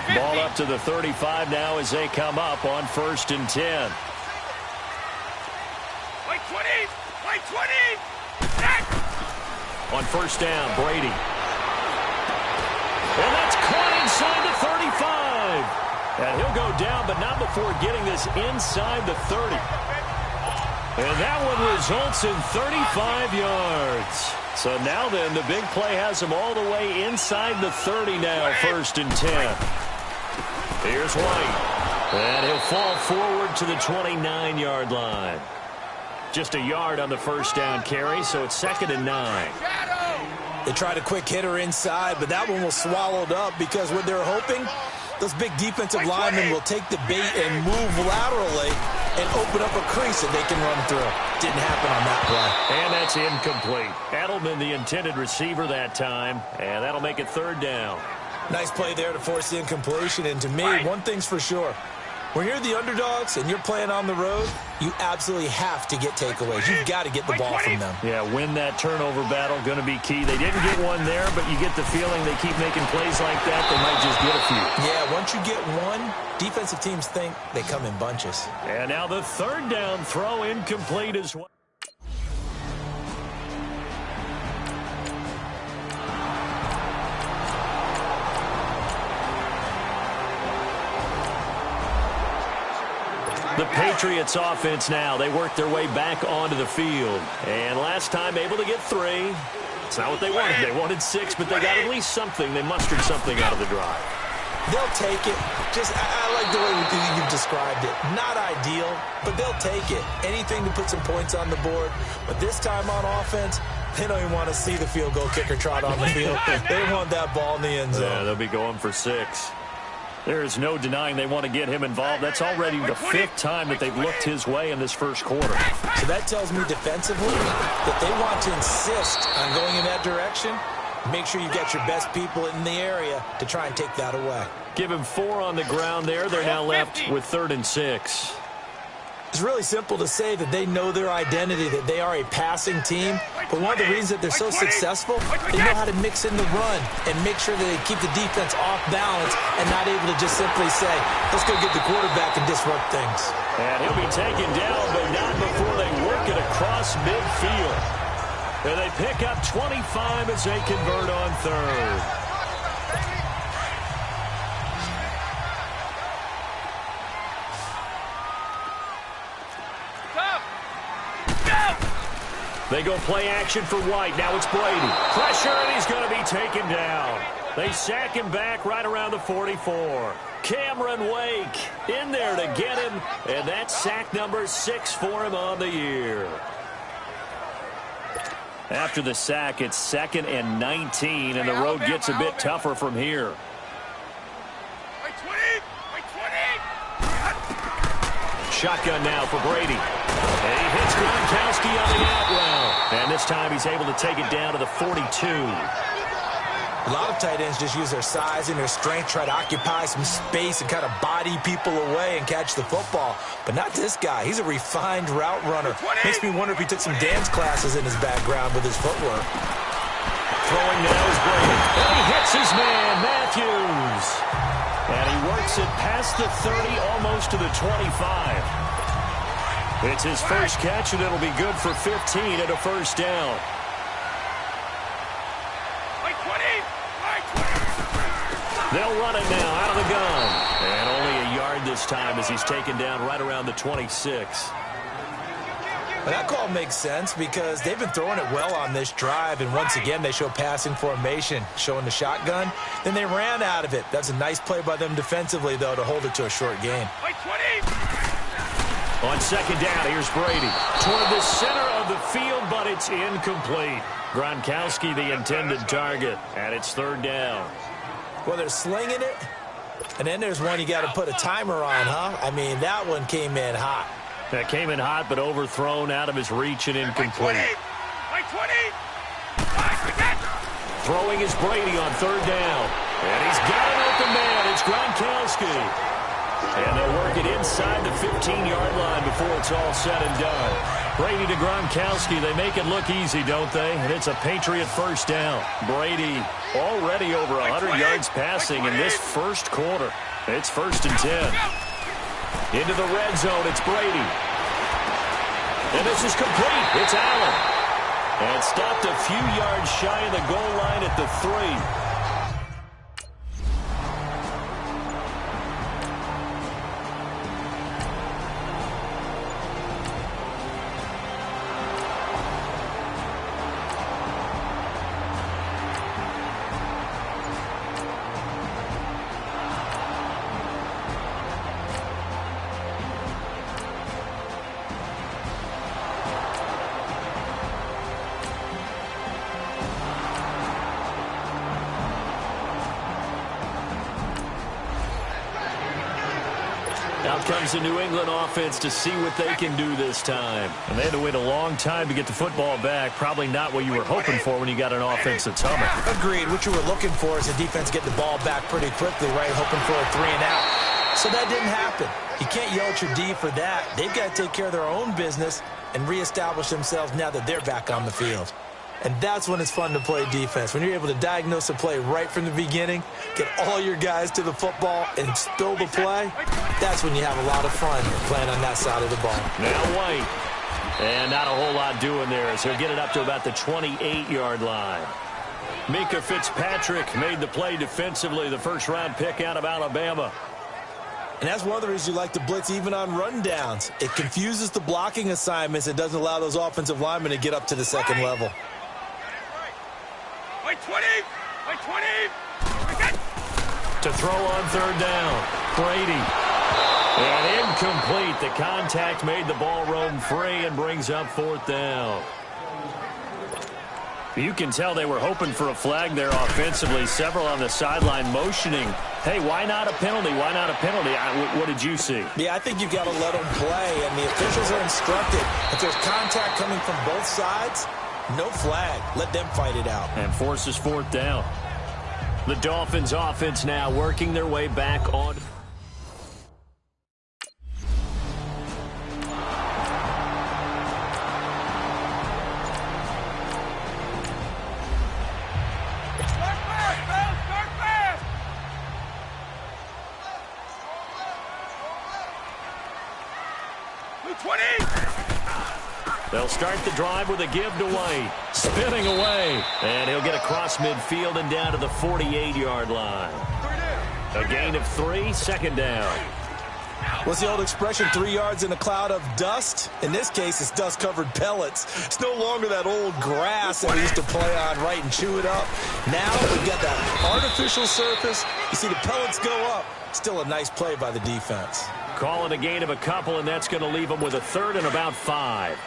baby. Ball up to the 35 now as they come up on 1st and 10. Wait 20! On 1st down, Brady. And that's caught inside the 35. And he'll go down, but not before getting this inside the 30. And that one results in 35 yards. So now then, the big play has him all the way inside the 30 now, 1st and 10. Here's White. And he'll fall forward to the 29-yard line. Just a yard on the first down carry, so it's 2nd and 9. They tried a quick hitter inside, but that one was swallowed up because what they're hoping, those big defensive linemen will take the bait and move laterally and open up a crease that they can run through. Didn't happen on that play. And that's incomplete. Edelman, the intended receiver that time, and that'll make it 3rd down. Nice play there to force the incompletion, and to me, one thing's for sure. When you're the underdogs and you're playing on the road, you absolutely have to get takeaways. You've got to get the ball from them. Yeah, win that turnover battle, going to be key. They didn't get one there, but you get the feeling they keep making plays like that, they might just get a few. Yeah, once you get one, defensive teams think they come in bunches. And now the 3rd down throw incomplete as well. The Patriots offense now. They work their way back onto the field. And last time able to get 3. It's not what they wanted. They wanted 6, but they got at least something. They mustered something out of the drive. They'll take it. I like the way you've described it. Not ideal, but they'll take it. Anything to put some points on the board. But this time on offense, they don't even want to see the field goal kicker trot on the field. They want that ball in the end zone. Yeah, they'll be going for 6. There's no denying they want to get him involved. That's already the 5th time that they've looked his way in this first quarter. So that tells me defensively that they want to insist on going in that direction. Make sure you get your best people in the area to try and take that away. Give him 4 on the ground there. They're now left with 3rd and 6. It's really simple to say that they know their identity, that they are a passing team. But one of the reasons that they're so successful, they know how to mix in the run and make sure that they keep the defense off balance and not able to just simply say, let's go get the quarterback and disrupt things. And he'll be taken down, but not before they work it across midfield. And they pick up 25 as they convert on 3rd. They go play action for White. Now it's Brady. Pressure, and he's going to be taken down. They sack him back right around the 44. Cameron Wake in there to get him, and that's sack number 6 for him on the year. After the sack, it's 2nd and 19, and the road gets a bit tougher from here. Shotgun now for Brady. And he hits Gronkowski on the out route. And this time he's able to take it down to the 42. A lot of tight ends just use their size and their strength, try to occupy some space and kind of body people away and catch the football. But not this guy. He's a refined route runner. Makes me wonder if he took some dance classes in his background with his footwork. Throwing now is Brady. And he hits his man, Matthews. And he works it past the 30, almost to the 25. It's his first catch, and it'll be good for 15 and a first down. They'll run it now out of the gun. And only a yard this time as he's taken down right around the 26. Well, that call makes sense because they've been throwing it well on this drive, and once again they show passing formation, showing the shotgun. Then they ran out of it. That's a nice play by them defensively, though, to hold it to a short gain. On 2nd down, here's Brady. Toward the center of the field, but it's incomplete. Gronkowski, the intended target, and it's 3rd down. Well, they're slinging it, and then there's one you got to put a timer on, huh? I mean, that one came in hot. That came in hot, but overthrown out of his reach and incomplete. Throwing is Brady on 3rd down. And he's got an open man. It's Gronkowski. And they'll work it inside the 15-yard line before it's all said and done. Brady to Gronkowski. They make it look easy, don't they? And it's a Patriot first down. Brady already over 100 yards passing in this first quarter. It's 1st and 10. Into the red zone, it's Brady. And this is complete. It's Allen. And stopped a few yards shy of the goal line at the 3. Out comes the New England offense to see what they can do this time. And they had to wait a long time to get the football back. Probably not what you were hoping for when you got an offense that's humming. Agreed. What you were looking for is the defense get the ball back pretty quickly, right? Hoping for a 3 and out. So that didn't happen. You can't yell at your D for that. They've got to take care of their own business and reestablish themselves now that they're back on the field. And that's when it's fun to play defense. When you're able to diagnose a play right from the beginning, get all your guys to the football, and spill the play, that's when you have a lot of fun playing on that side of the ball. Now White. And not a whole lot doing there as he'll get it up to about the 28-yard line. Minka Fitzpatrick made the play defensively, the first-round pick out of Alabama. And that's one of the reasons you like to blitz even on rundowns. It confuses the blocking assignments. It doesn't allow those offensive linemen to get up to the second level. To throw on third down, Brady. And incomplete. The contact made the ball roam free and brings up fourth down. You can tell they were hoping for a flag there offensively. Several on the sideline motioning, hey, why not a penalty? Why not a penalty? What did you see? Yeah, I think you've got to let them play, and the officials are instructed. If there's contact coming from both sides, no flag. Let them fight it out. And forces fourth down. The Dolphins offense now working their way back on. They'll start the drive with a give away. Spinning away. And he'll get across midfield and down to the 48-yard line. A gain of 3, second down. What's the old expression, 3 yards in a cloud of dust? In this case, it's dust-covered pellets. It's no longer that old grass that we used to play on, right, and chew it up. Now we've got that artificial surface. You see the pellets go up. Still a nice play by the defense. Call it a gain of a couple, and that's going to leave him with a third and about 5.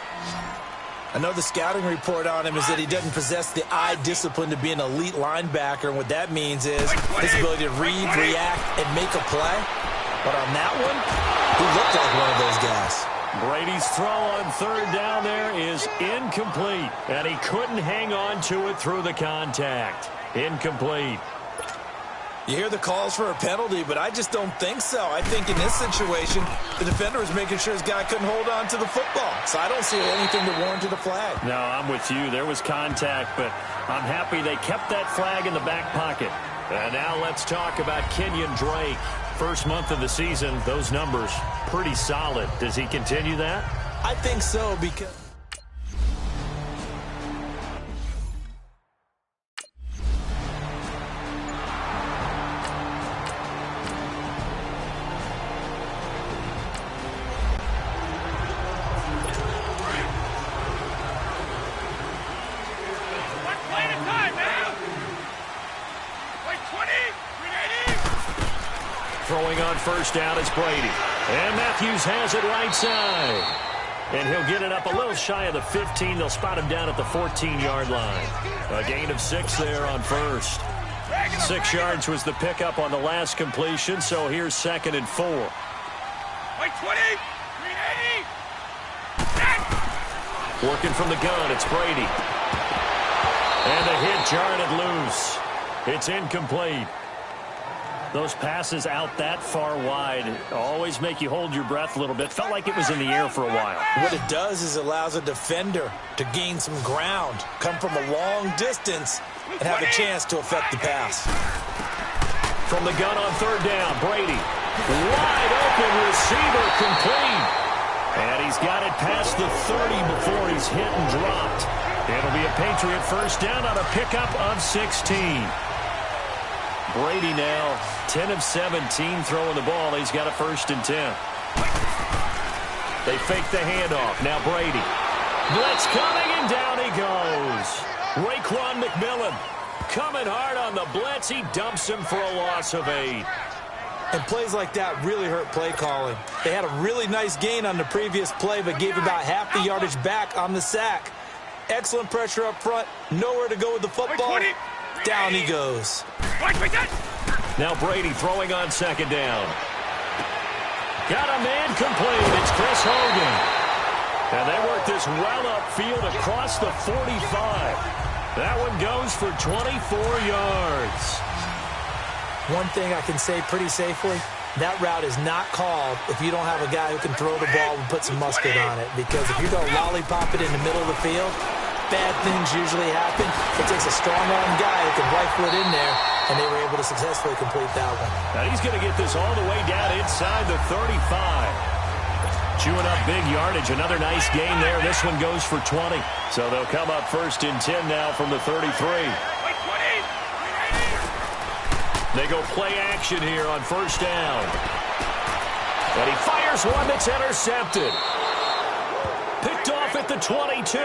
I know the scouting report on him is that he doesn't possess the eye discipline to be an elite linebacker, and what that means is his ability to read, react, and make a play. But on that one, he looked like one of those guys. Brady's throw on third down there is incomplete, and he couldn't hang on to it through the contact. Incomplete. You hear the calls for a penalty, but I just don't think so. I think in this situation, the defender was making sure his guy couldn't hold on to the football. So I don't see anything to warrant a flag. No, I'm with you. There was contact, but I'm happy they kept that flag in the back pocket. And now let's talk about Kenyon Drake. First month of the season, those numbers pretty solid. Does he continue that? I think so, because... Throwing on first down is Brady. And Matthews has it right side. And he'll get it up a little shy of the 15. They'll spot him down at the 14-yard line. A gain of 6 there on first. 6 yards was the pickup on the last completion, so here's 2nd and 4. Working from the gun, it's Brady. And a hit jarred it loose. It's incomplete. Those passes out that far wide always make you hold your breath a little bit. Felt like it was in the air for a while. What it does is it allows a defender to gain some ground, come from a long distance, and have a chance to affect the pass. From the gun on third down, Brady. Wide open receiver complete. And he's got it past the 30 before he's hit and dropped. It'll be a Patriot first down on a pickup of 16. Brady now 10 of 17 throwing the ball. He's got a 1st and 10. They fake the handoff. Now Brady. Blitz coming, and down he goes. Raekwon McMillan coming hard on the blitz. He dumps him for a loss of 8. And plays like that really hurt play calling. They had a really nice gain on the previous play, but gave about half the yardage back on the sack. Excellent pressure up front. Nowhere to go with the football. Down he goes. Now Brady throwing on 2nd down. Got a man complete. It's Chris Hogan. And they work this well upfield across the 45. That one goes for 24 yards. One thing I can say pretty safely, that route is not called if you don't have a guy who can throw the ball and put some muscle on it. Because if you go lollipop it in the middle of the field, bad things usually happen. It takes a strong-arm guy who can rifle it in there, and they were able to successfully complete that one. Now he's going to get this all the way down inside the 35. Chewing up big yardage. Another nice gain there. This one goes for 20. So they'll come up 1st and 10 now from the 33. They go play action here on first down. And he fires one that's intercepted. Picked off at the 22.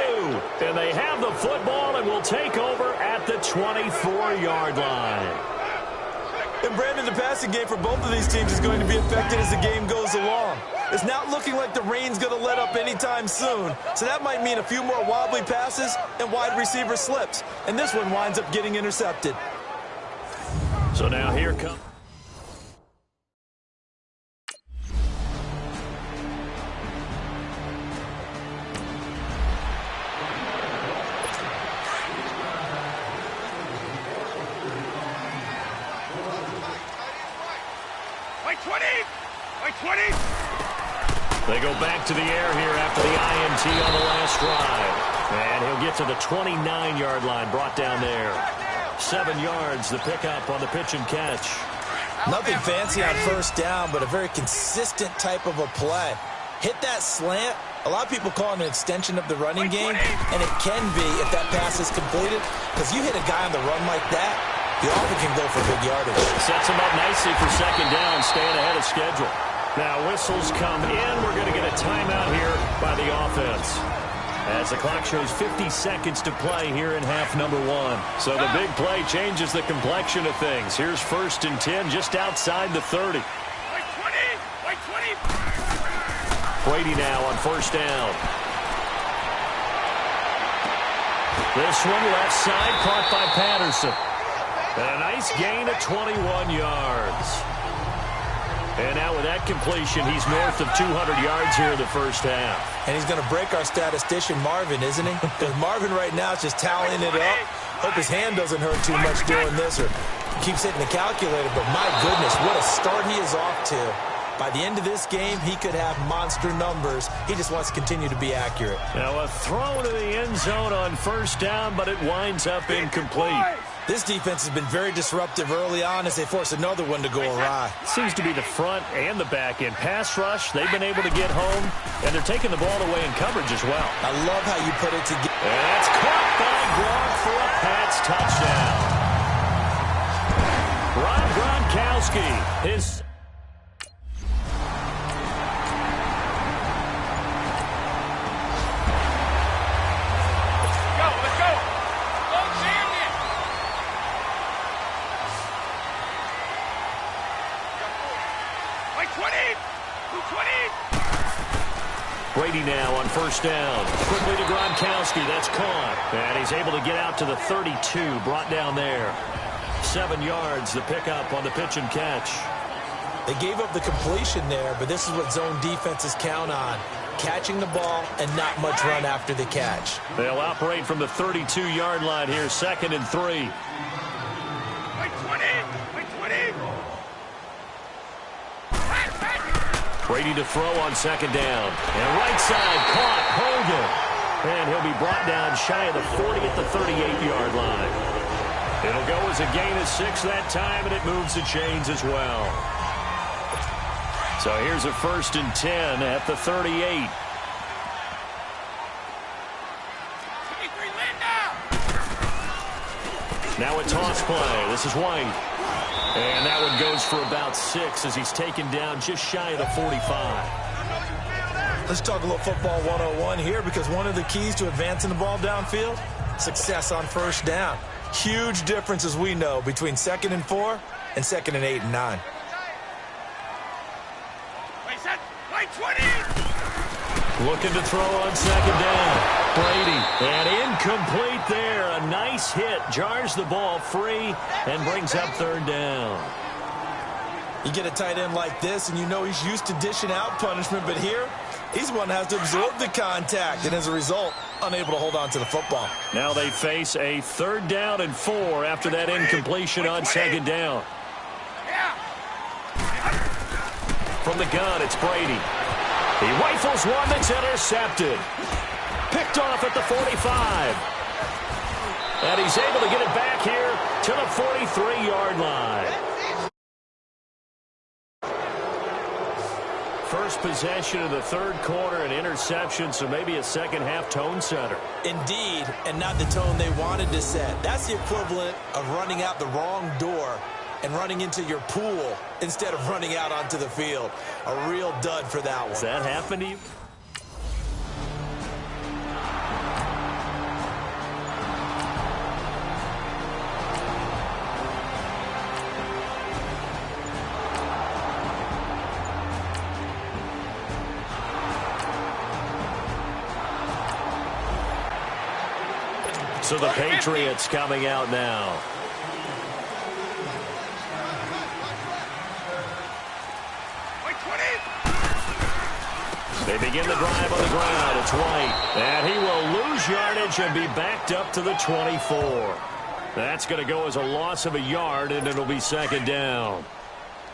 And they have the football and will take over at the 24-yard line. And Brandon, the passing game for both of these teams is going to be affected as the game goes along. It's not looking like the rain's going to let up anytime soon, so that might mean a few more wobbly passes and wide receiver slips. And this one winds up getting intercepted. So now here comes... They go back to the air here after the INT on the last drive. And he'll get to the 29-yard line, brought down there. 7 yards, the pickup on the pitch and catch. Nothing fancy on first down, but a very consistent type of a play. Hit that slant. A lot of people call it an extension of the running game, and it can be if that pass is completed, because you hit a guy on the run like that, you often can go for big yardage. Sets him up nicely for second down, staying ahead of schedule. Now whistles come in. We're going to get a timeout here by the offense, as the clock shows 50 seconds to play here in half number 1. So the big play changes the complexion of things. Here's 1st and 10 just outside the 30. Brady now on 1st down. This one left side, caught by Patterson. And a nice gain of 21 yards. And now with that completion, he's north of 200 yards here in the first half. And he's going to break our statistician Marvin, isn't he? Because Marvin right now is just tallying it up. Hope his hand doesn't hurt too much doing this, or keeps hitting the calculator. But my goodness, what a start he is off to. By the end of this game, he could have monster numbers. He just wants to continue to be accurate. Now a throw to the end zone on 1st down, but it winds up incomplete. This defense has been very disruptive early on as they force another one to go awry. Seems to be the front and the back end. Pass rush, they've been able to get home, and they're taking the ball away in coverage as well. I love how you put it together. And that's caught by Gronk for a Pats touchdown. Rob Gronkowski, his... Brady now on 1st down. Quickly to Gronkowski. That's caught. And he's able to get out to the 32. Brought down there. 7 yards. The pickup on the pitch and catch. They gave up the completion there, but this is what zone defenses count on. Catching the ball and not much run after the catch. They'll operate from the 32-yard line here. 2nd and 3. Brady to throw on 2nd down. And right side caught. Hogan. And he'll be brought down shy of the 40 at the 38-yard line. It'll go as a gain of 6 that time, and it moves the chains as well. So here's a 1st and 10 at the 38. Now a toss play. This is White. And that one goes for about 6 as he's taken down just shy of the 45. Let's talk a little football 101 here, because one of the keys to advancing the ball downfield, success on 1st down. Huge difference, as we know, between 2nd and 4 and 2nd and 8 and 9. Looking to throw on 2nd down. Brady, and incomplete there. A nice hit. Jars the ball free and brings up 3rd down. You get a tight end like this, and you know he's used to dishing out punishment, but here, he's the one that has to absorb the contact, and as a result, unable to hold on to the football. Now they face a 3rd down and 4 after that incompletion on 2nd down. From the gun, it's Brady. He rifles one that's intercepted. Picked off at the 45. And he's able to get it back here to the 43-yard line. First possession of the 3rd quarter, an interception, so maybe a second-half tone setter. Indeed, and not the tone they wanted to set. That's the equivalent of running out the wrong door and running into your pool instead of running out onto the field. A real dud for that one. Does that happen to you? So the Patriots coming out now. They begin the drive on the ground. It's White. And he will lose yardage and be backed up to the 24. That's going to go as a loss of a yard, and it'll be second down.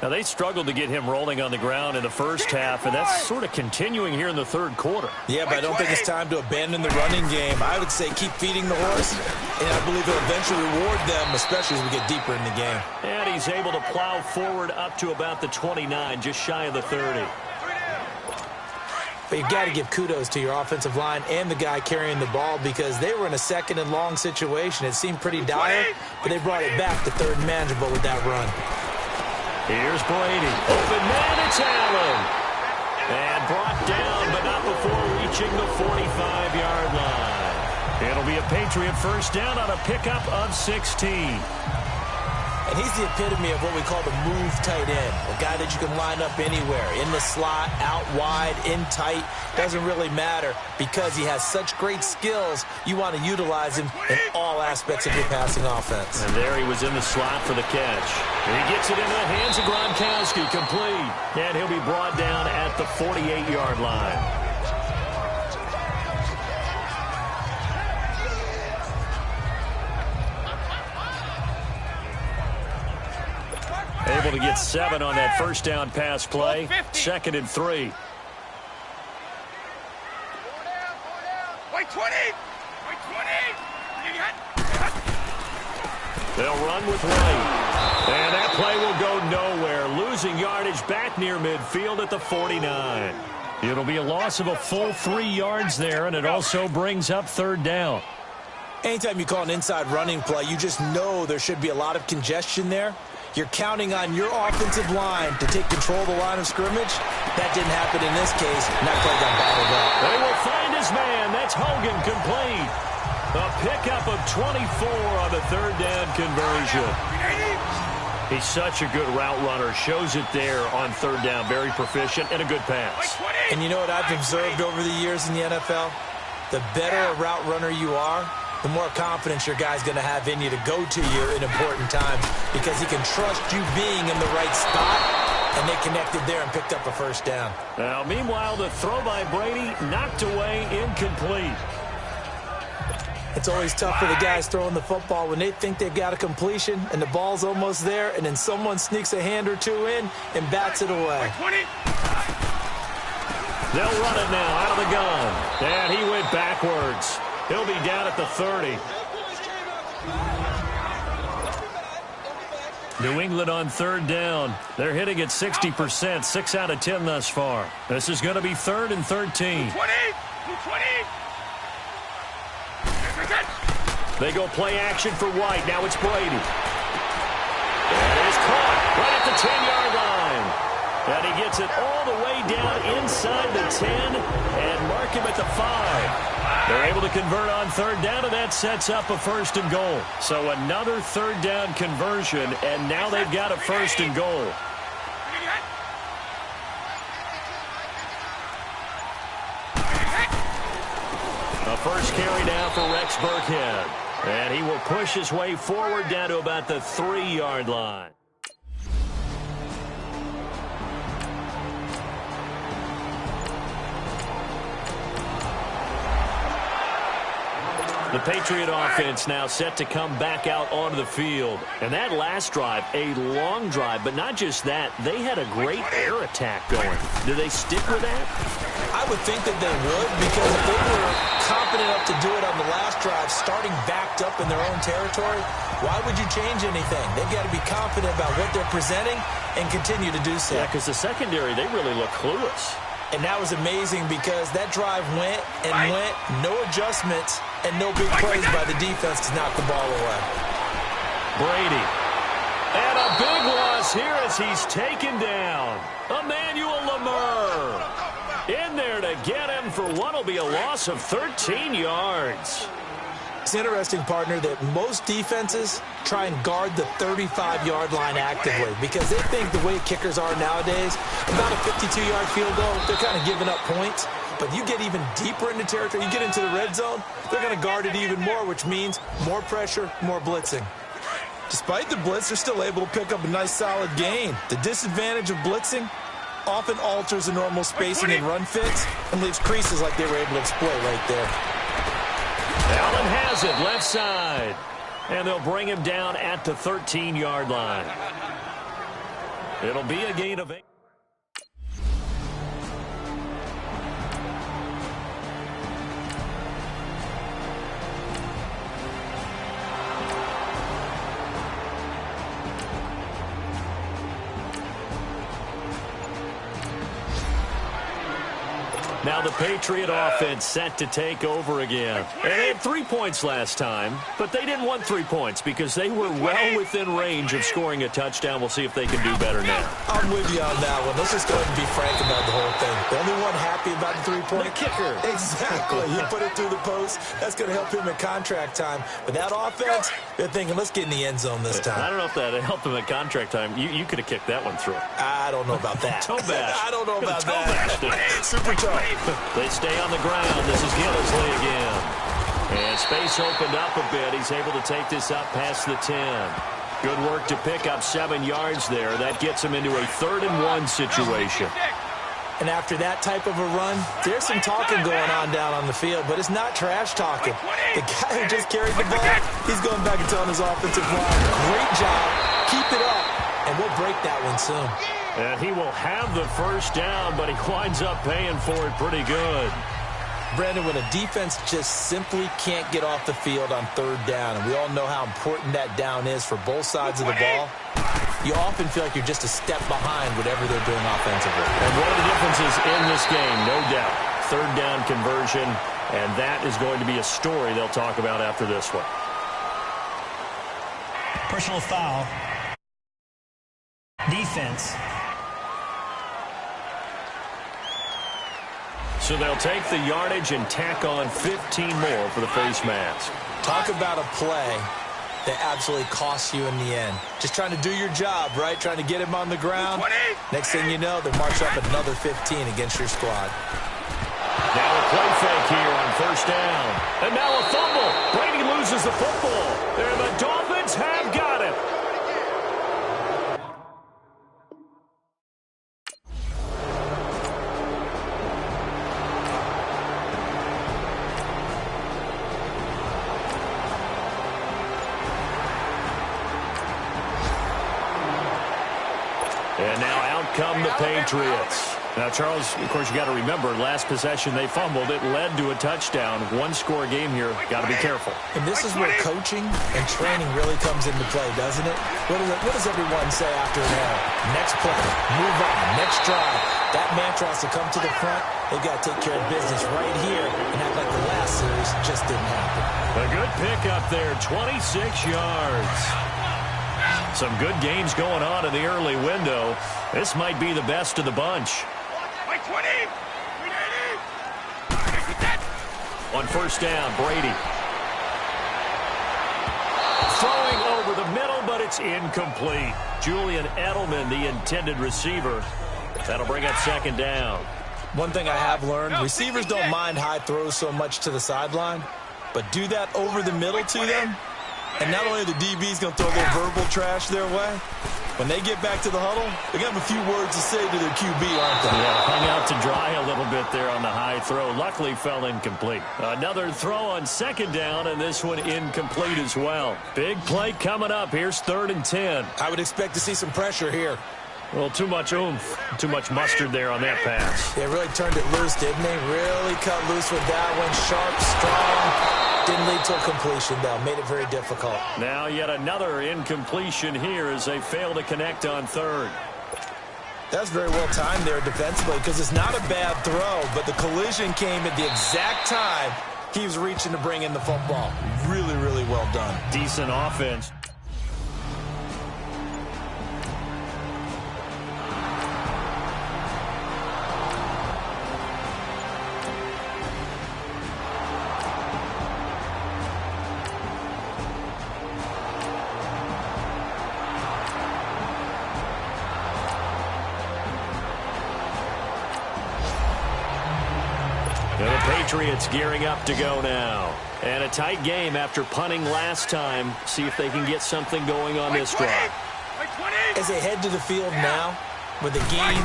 Now, they struggled to get him rolling on the ground in the first half, and that's sort of continuing here in the third quarter. Yeah, but I don't think it's time to abandon the running game. I would say keep feeding the horse, and I believe he'll eventually reward them, especially as we get deeper in the game. And he's able to plow forward up to about the 29, just shy of the 30. But you've got to give kudos to your offensive line and the guy carrying the ball because they were in a second and long situation. It seemed pretty dire, but they brought it back to third and manageable with that run. Here's Brady. Open man, it's Allen. And brought down, but not before reaching the 45-yard line. It'll be a Patriot first down on a pickup of 16. And he's the epitome of what we call the move tight end, a guy that you can line up anywhere, in the slot, out wide, in tight. Doesn't really matter because he has such great skills. You want to utilize him in all aspects of your passing offense. And there he was in the slot for the catch. And he gets it into the hands of Gronkowski, complete. And he'll be brought down at the 48-yard line. Able to get 7 on that first down pass play. 2nd and 3. Wait, 20! Wait, 20! They'll run with White. And that play will go nowhere. Losing yardage back near midfield at the 49. It'll be a loss of a full 3 yards there, and it also brings up third down. Anytime you call an inside running play, you just know there should be a lot of congestion there. You're counting on your offensive line to take control of the line of scrimmage. That didn't happen in this case, and that play got bottled up. They will find his man. That's Hogan, complete. A pickup of 24 on the third down conversion. He's such a good route runner. Shows it there on third down. Very proficient and a good pass. And you know what I've observed over the years in the NFL? The better a route runner you are, the more confidence your guy's going to have in you to go to you in important times because he can trust you being in the right spot, and they connected there and picked up a first down. Now, meanwhile, the throw by Brady knocked away, incomplete. It's always tough for the guys throwing the football when they think they've got a completion and the ball's almost there, and then someone sneaks a hand or two in and bats it away. They'll run it now out of the gun. And he went backwards. He'll be down at the 30. New England on third down. They're hitting at 60%, 6 out of 10 thus far. This is going to be 3rd and 13. 20! They go play action for White. Now it's Brady. And it is caught right at the 10-yard line. And he gets it all the way down inside the 10 and mark him at the 5. They're able to convert on third down, and that sets up a 1st and goal. So another third down conversion, and now they've got a 1st and goal. A first carry now for Rex Burkhead. And he will push his way forward down to about the 3-yard line. The Patriot offense now set to come back out onto the field. And that last drive, a long drive, but not just that, they had a great air attack going. Do they stick with that? I would think that they would, because if they were confident enough to do it on the last drive, starting backed up in their own territory, why would you change anything? They've got to be confident about what they're presenting and continue to do so. Yeah, because the secondary, they really look clueless. And that was amazing because that drive went and went, no adjustments, and no big plays by the defense to knock the ball away. Brady. And a big loss here as he's taken down. Emmanuel Lamar. In there to get him for what will be a loss of 13 yards. It's interesting, partner, that most defenses try and guard the 35-yard line actively because they think the way kickers are nowadays, about a 52-yard field goal, they're kind of giving up points. But you get even deeper into territory, you get into the red zone, they're going to guard it even more, which means more pressure, more blitzing. Despite the blitz, they're still able to pick up a nice solid gain. The disadvantage of blitzing often alters the normal spacing and run fits and leaves creases like they were able to exploit right there. Allen has it, left side. And they'll bring him down at the 13-yard line. It'll be a gain of 8. Now the Patriot offense set to take over again. And they had 3 points last time, but they didn't want 3 points because they were well within range of scoring a touchdown. We'll see if they can do better now. I'm with you on that one. Let's just go ahead and be frank about the whole thing. The only one happy about the 3-point kicker. Exactly. He put it through the post. That's going to help him in contract time. But that offense, they're thinking, let's get in the end zone this time. I don't know if that helped him at contract time. You could have kicked that one through. I don't know about that. Toe bash. I don't know about that. Super toe. They stay on the ground. This is Gillisley again. And space opened up a bit. He's able to take this up past the 10. Good work to pick up 7 yards there. That gets him into a 3rd-and-1 situation. And after that type of a run, there's some talking going on down on the field, but it's not trash talking. The guy who just carried the ball, he's going back and telling his offensive line, great job, keep it up, and we'll break that one soon. And he will have the first down, but he winds up paying for it pretty good. Brandon, when a defense just simply can't get off the field on 3rd down, and we all know how important that down is for both sides of the ball, you often feel like you're just a step behind whatever they're doing offensively. And one of the differences in this game, no doubt, 3rd down conversion, and that is going to be a story they'll talk about after this one. Personal foul. Defense. So they'll take the yardage and tack on 15 more for the face mask. Talk about a play that absolutely costs you in the end. Just trying to do your job, right? Trying to get him on the ground. Next thing you know, they march up another 15 against your squad. Now a play fake here on 1st down. And now a fumble. Brady loses the football. And the Dolphins have got it. And now out come the Patriots. Now, Charles, of course, you got to remember, last possession they fumbled. It led to a touchdown. 1-score game here. Got to be careful. And this is where coaching and training really comes into play, doesn't it? What does everyone say after an error? Next play, move on, next drive. That mantra has to come to the front. They've got to take care of business right here and act like the last series just didn't happen. A good pickup there, 26 yards. Some good games going on in the early window. This might be the best of the bunch. On 1st down, Brady. Throwing over the middle, but it's incomplete. Julian Edelman, the intended receiver. That'll bring up 2nd down. One thing I have learned, receivers don't mind high throws so much to the sideline, but do that over the middle to them, and not only are the DBs going to throw a little verbal trash their way, when they get back to the huddle, they're going to have a few words to say to their QB, aren't they? Yeah, hung out to dry a little bit there on the high throw. Luckily fell incomplete. Another throw on 2nd down, and this one incomplete as well. Big play coming up. Here's 3rd and 10. I would expect to see some pressure here. Well, too much oomph, too much mustard there on that pass. They really turned it loose, didn't they? Really cut loose with that one. Sharp, strong. Didn't lead to a completion, though. Made it very difficult. Now yet another incompletion here as they fail to connect on 3rd. That's very well timed there defensively because it's not a bad throw, but the collision came at the exact time he was reaching to bring in the football. Really, really well done. Decent offense. And the Patriots gearing up to go now. And a tight game after punting last time. See if they can get something going on this drive. As they head to the field now, with the game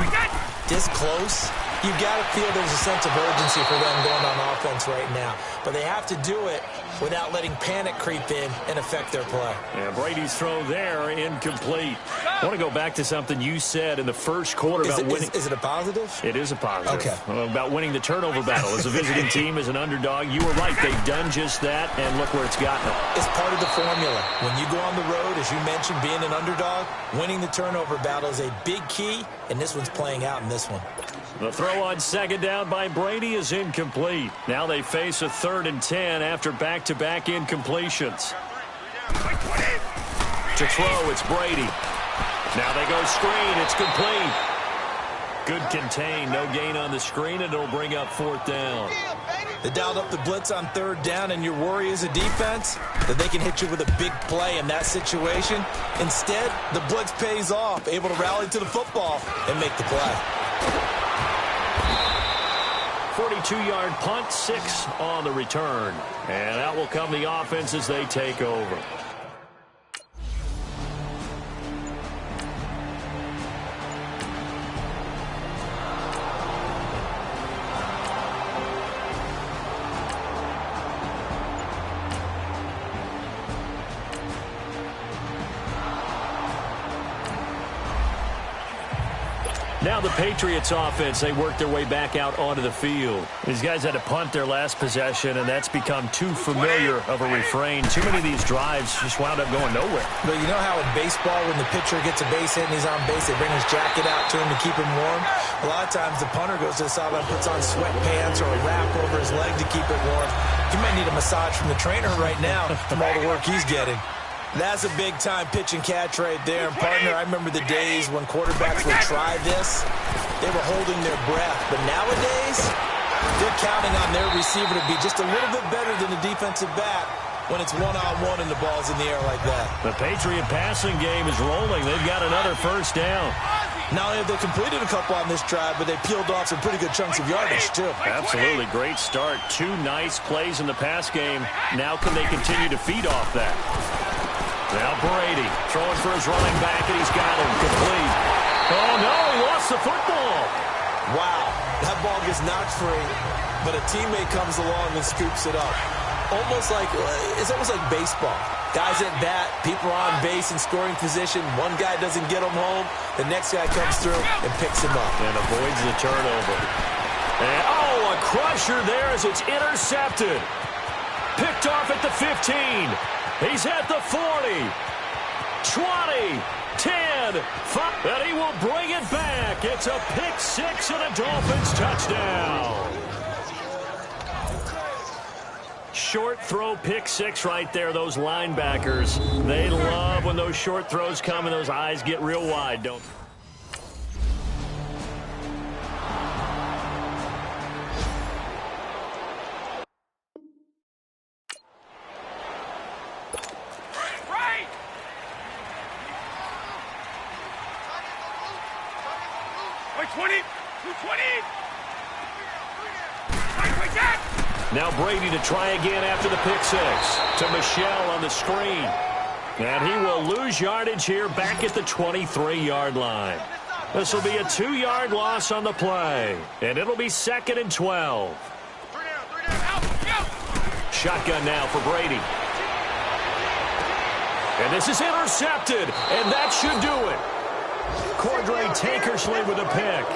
this close, you've got to feel there's a sense of urgency for them going on offense right now. But they have to do it without letting panic creep in and affect their play. Yeah, Brady's throw there, incomplete. I want to go back to something you said in the first quarter about winning. Is it a positive? It is a positive. Okay. About winning the turnover battle. As a visiting team, as an underdog, you were right. They've done just that, and look where it's gotten them. It's part of the formula. When you go on the road, as you mentioned, being an underdog, winning the turnover battle is a big key, and this one's playing out in this one. The throw on second down by Brady is incomplete. Now they face a 3rd and 10 after back-to-back incompletions. To throw, it's Brady. Now they go screen. It's complete. Good contain. No gain on the screen, and it'll bring up 4th down. They dialed up the blitz on 3rd down, and your worry as a defense that they can hit you with a big play in that situation. Instead, the blitz pays off, able to rally to the football and make the play. 42-yard punt, 6 on the return. And out will come the offense as they take over. Now the Patriots offense, they work their way back out onto the field. These guys had to punt their last possession, and that's become too familiar of a refrain. Too many of these drives just wound up going nowhere. But you know how in baseball, when the pitcher gets a base hit and he's on base, they bring his jacket out to him to keep him warm? A lot of times the punter goes to the sideline, puts on sweatpants or a wrap over his leg to keep it warm. He might need a massage from the trainer right now from all the work he's getting. That's a big-time pitch and catch right there. And, partner, I remember the days when quarterbacks would try this. They were holding their breath. But nowadays, they're counting on their receiver to be just a little bit better than the defensive back when it's one-on-one and the ball's in the air like that. The Patriot passing game is rolling. They've got another 1st down. Not only have they completed a couple on this drive, but they peeled off some pretty good chunks of yardage, too. Absolutely. Great start. 2 nice plays in the pass game. Now can they continue to feed off that? Now Brady throwing for his running back, and he's got him complete. Oh, no, he lost the football. Wow, that ball gets knocked free, but a teammate comes along and scoops it up. It's almost like baseball. Guys at bat, people are on base in scoring position. One guy doesn't get him home. The next guy comes through and picks him up. And avoids the turnover. And, a crusher there as it's intercepted. Picked off at the 15. He's at the 40, 20, 10, 5, and he will bring it back. It's a pick 6 and a Dolphins touchdown. Short throw pick 6 right there. Those linebackers, they love when those short throws come and those eyes get real wide, don't they? Now Brady to try again after the pick 6. To Michelle on the screen. And he will lose yardage here back at the 23-yard line. This will be a 2-yard loss on the play. And it'll be 2nd and 12. Shotgun now for Brady. And this is intercepted. And that should do it. Cordray Tankersley with a pick.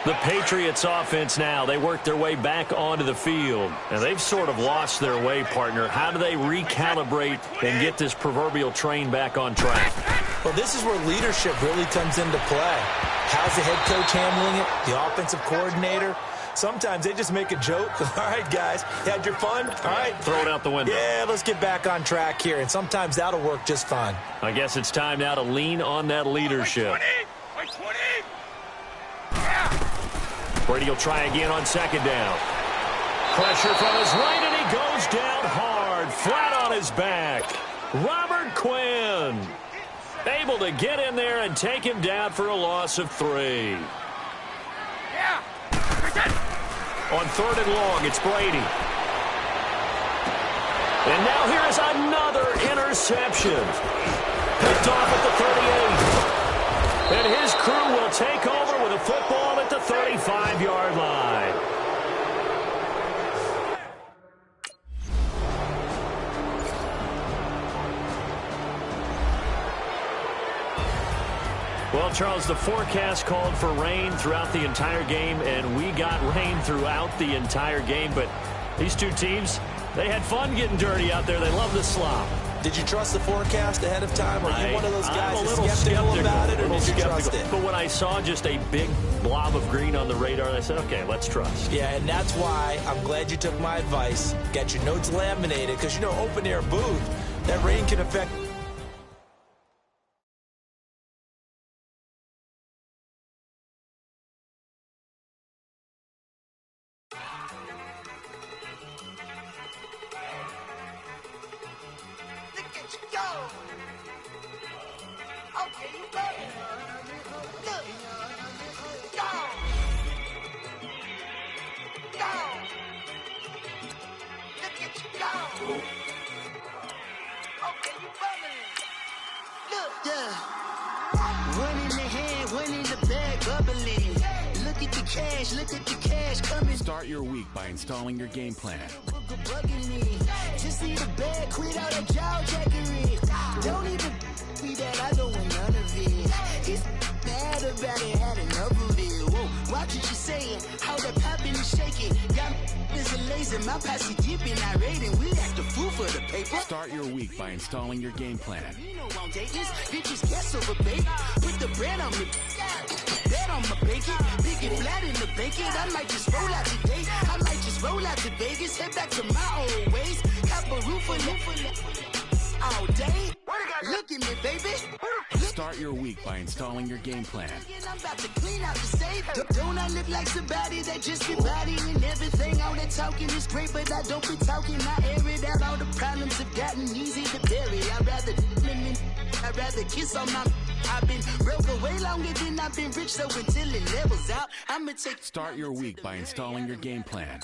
The Patriots offense now, they work their way back onto the field. And they've sort of lost their way, partner. How do they recalibrate and get this proverbial train back on track? Well, this is where leadership really comes into play. How's the head coach handling it? The offensive coordinator? Sometimes they just make a joke. All right, guys, you had your fun? All right. Throw it out the window. Yeah, let's get back on track here. And sometimes that'll work just fine. I guess it's time now to lean on that leadership. Brady will try again on 2nd down. pressure from his right, and he goes down hard, flat on his back. Robert Quinn able to get in there and take him down for a loss of 3. On 3rd and long, it's Brady. And now here is another interception. Picked off at the 38. And his crew will take over with a football at the 35-yard line. Well, Charles, the forecast called for rain throughout the entire game, and we got rain throughout the entire game. But these two teams, they had fun getting dirty out there. They love the slop. Did you trust the forecast ahead of time? Are you one of those guys that's skeptical about it, or did you trust it? But when I saw just a big blob of green on the radar, I said, okay, let's trust. Yeah, and that's why I'm glad you took my advice. Get your notes laminated, because, you know, open-air booth, that rain can affect... Start your week by installing your game plan. Just need a bag, quit out a jaw jackery. Don't even be that, I don't want none of it. It's bad about it, had enough of it. Whoa, watch what you saying, how the poppin' and shaking. Got is a laser, my posse dipping, I raiding. We act the fool for the paper. Start your week by installing your game plan. You know I'm dating, bitches guess over baby. Put the bread on me. Bet on my bacon, big and flat in the bacon. I might just roll out today. I might just roll out to Vegas, head back to my old ways. Have a roof for all day. Look at me, baby. Start your week by installing your game plan. I'm about to clean out the safe. Don't I look like somebody that just be bodying everything? All that talking is great, but I don't be talking. I air it out. All the problems have gotten easy to bury. I'd rather kiss on my... I've been broke way longer than I've been rich, so until it levels out, I'ma take... Start your week by installing your game plan.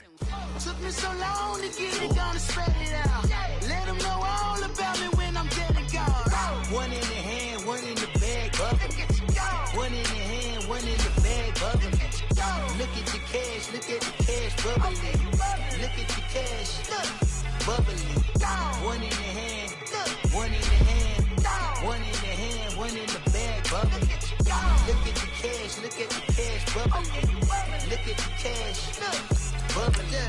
Took me so long to get it, gonna spread it out. Let them know all about me when I'm dead and gone. One in the hand, one in the bag, bubbling. One in the hand, one in the bag, bubbling. Look at the cash, look at the cash, bubbling. Look at the cash, bubbling. One in the hand, one in the hand. One in the hand, one in the bag, bubbling. Look at the cash, look at the cash, bubbling. Look at the cash, bubbling.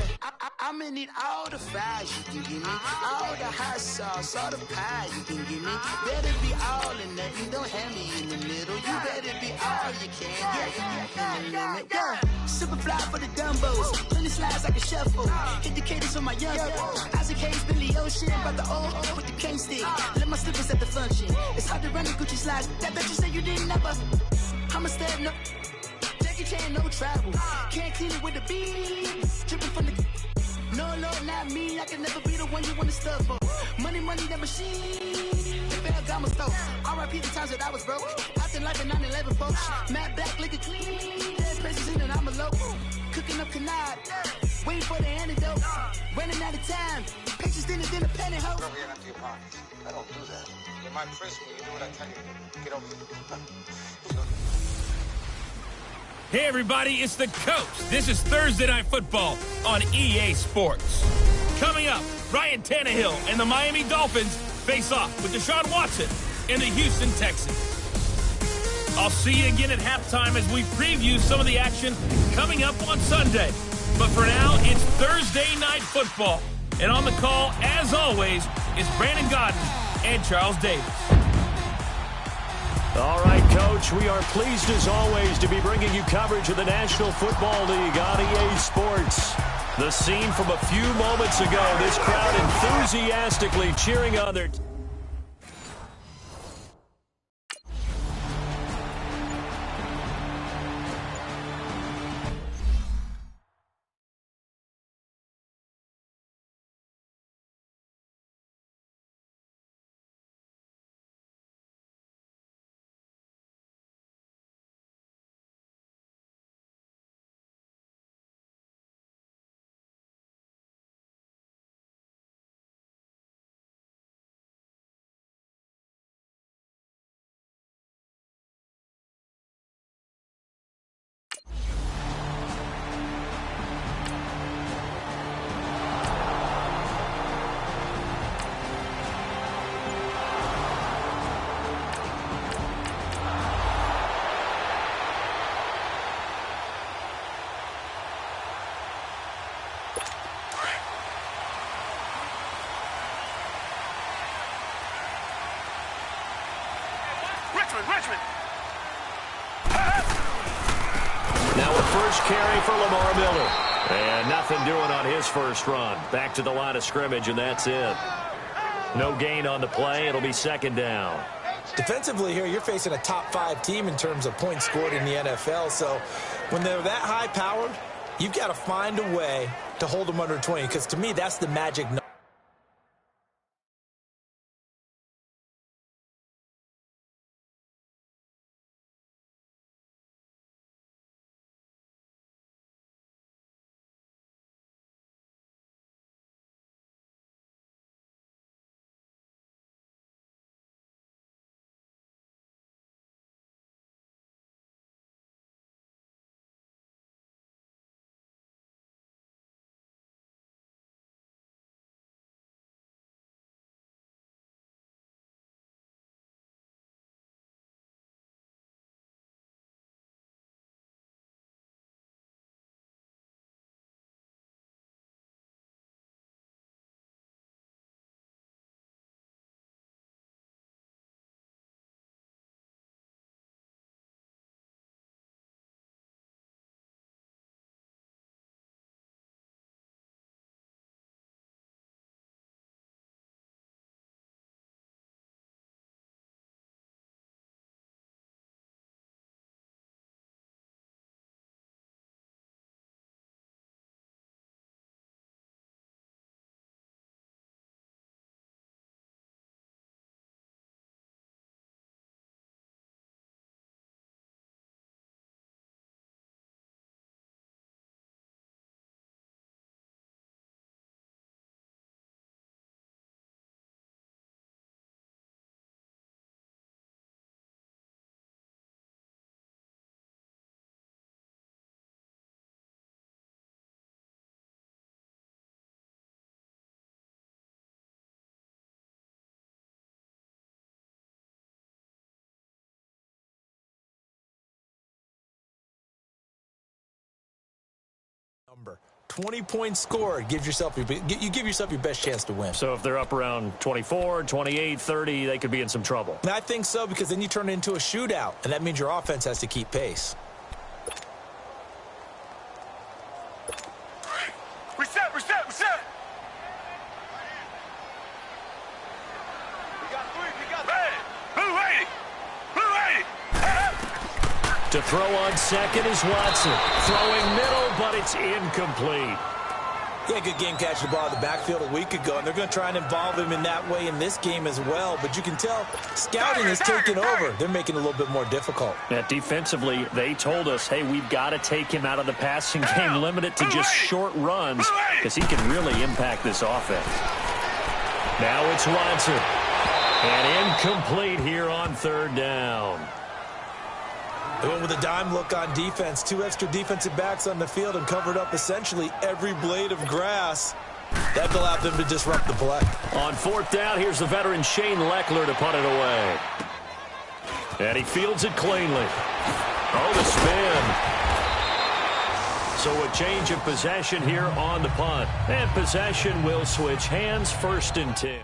I'ma need all the fries you can give me, all the hot sauce, all the pie you can give me. Better be all or nothing, don't have me in the middle. You better be all you can, yeah. Super fly for the Dumbos, plenty slides like a shuffle. Hit the cadence on my young Isaac Hayes, Billy Ocean, about the old with the cane stick. Let my slippers at the function. It's hard to run the Gucci slides. That bet you say you didn't never. I'ma step no. Jackie Chan, no travel. Can't clean it with the beat. Dripping from the. No, Lord, not me. I can never be the one you want to stuff for. Money, that machine. The bell got my stove. R.I.P. the times that I was broke. Acting like a 9/11 folks. Matte black, liquor clean. Dead presses in and I'm a local. Cooking up canard. Waiting for the antidote. Running out of time. Pictures thinner than a penny hoe. Get over here and empty your pockets. I don't do that. In my prison, you do what I tell you. Get over here. Hey, everybody, it's the coach. This is Thursday Night Football on EA Sports. Coming up, Ryan Tannehill and the Miami Dolphins face off with Deshaun Watson and the Houston Texans. I'll see you again at halftime as we preview some of the action coming up on Sunday. But for now, it's Thursday Night Football. And on the call, as always, is Brandon Godden and Charles Davis. All right, Coach, we are pleased as always to be bringing you coverage of the National Football League on EA Sports. The scene from a few moments ago, this crowd enthusiastically cheering on their Richmond. Now a first carry for Lamar Miller. And nothing doing on his first run. Back to the line of scrimmage, and that's it. No gain on the play. It'll be second down. Defensively here, you're facing a top 5 team in terms of points scored in the NFL. So when they're that high-powered, you've got to find a way to hold them under 20. Because to me, that's the magic number. Number 20 points scored. You give yourself your best chance to win. So if they're up around 24, 28, 30, they could be in some trouble. And I think so, because then you turn it into a shootout, and that means your offense has to keep pace. Reset. We got 3. To throw on second is Watson. Throwing middle, but it's incomplete. Yeah, good game catching the ball in the backfield a week ago, and they're going to try and involve him in that way in this game as well. But you can tell scouting is taking over. They're making it a little bit more difficult. Yeah, defensively, they told us, hey, we've got to take him out of the passing game, limit it to just short runs, because he can really impact this offense. Now it's Watson. And incomplete here on third down. They went with a dime look on defense. 2 extra defensive backs on the field and covered up essentially every blade of grass. That allowed them to disrupt the play. On fourth down, here's the veteran Shane Leckler to punt it away. And he fields it cleanly. Oh, the spin. So a change of possession here on the punt. And possession will switch hands, 1st and 10.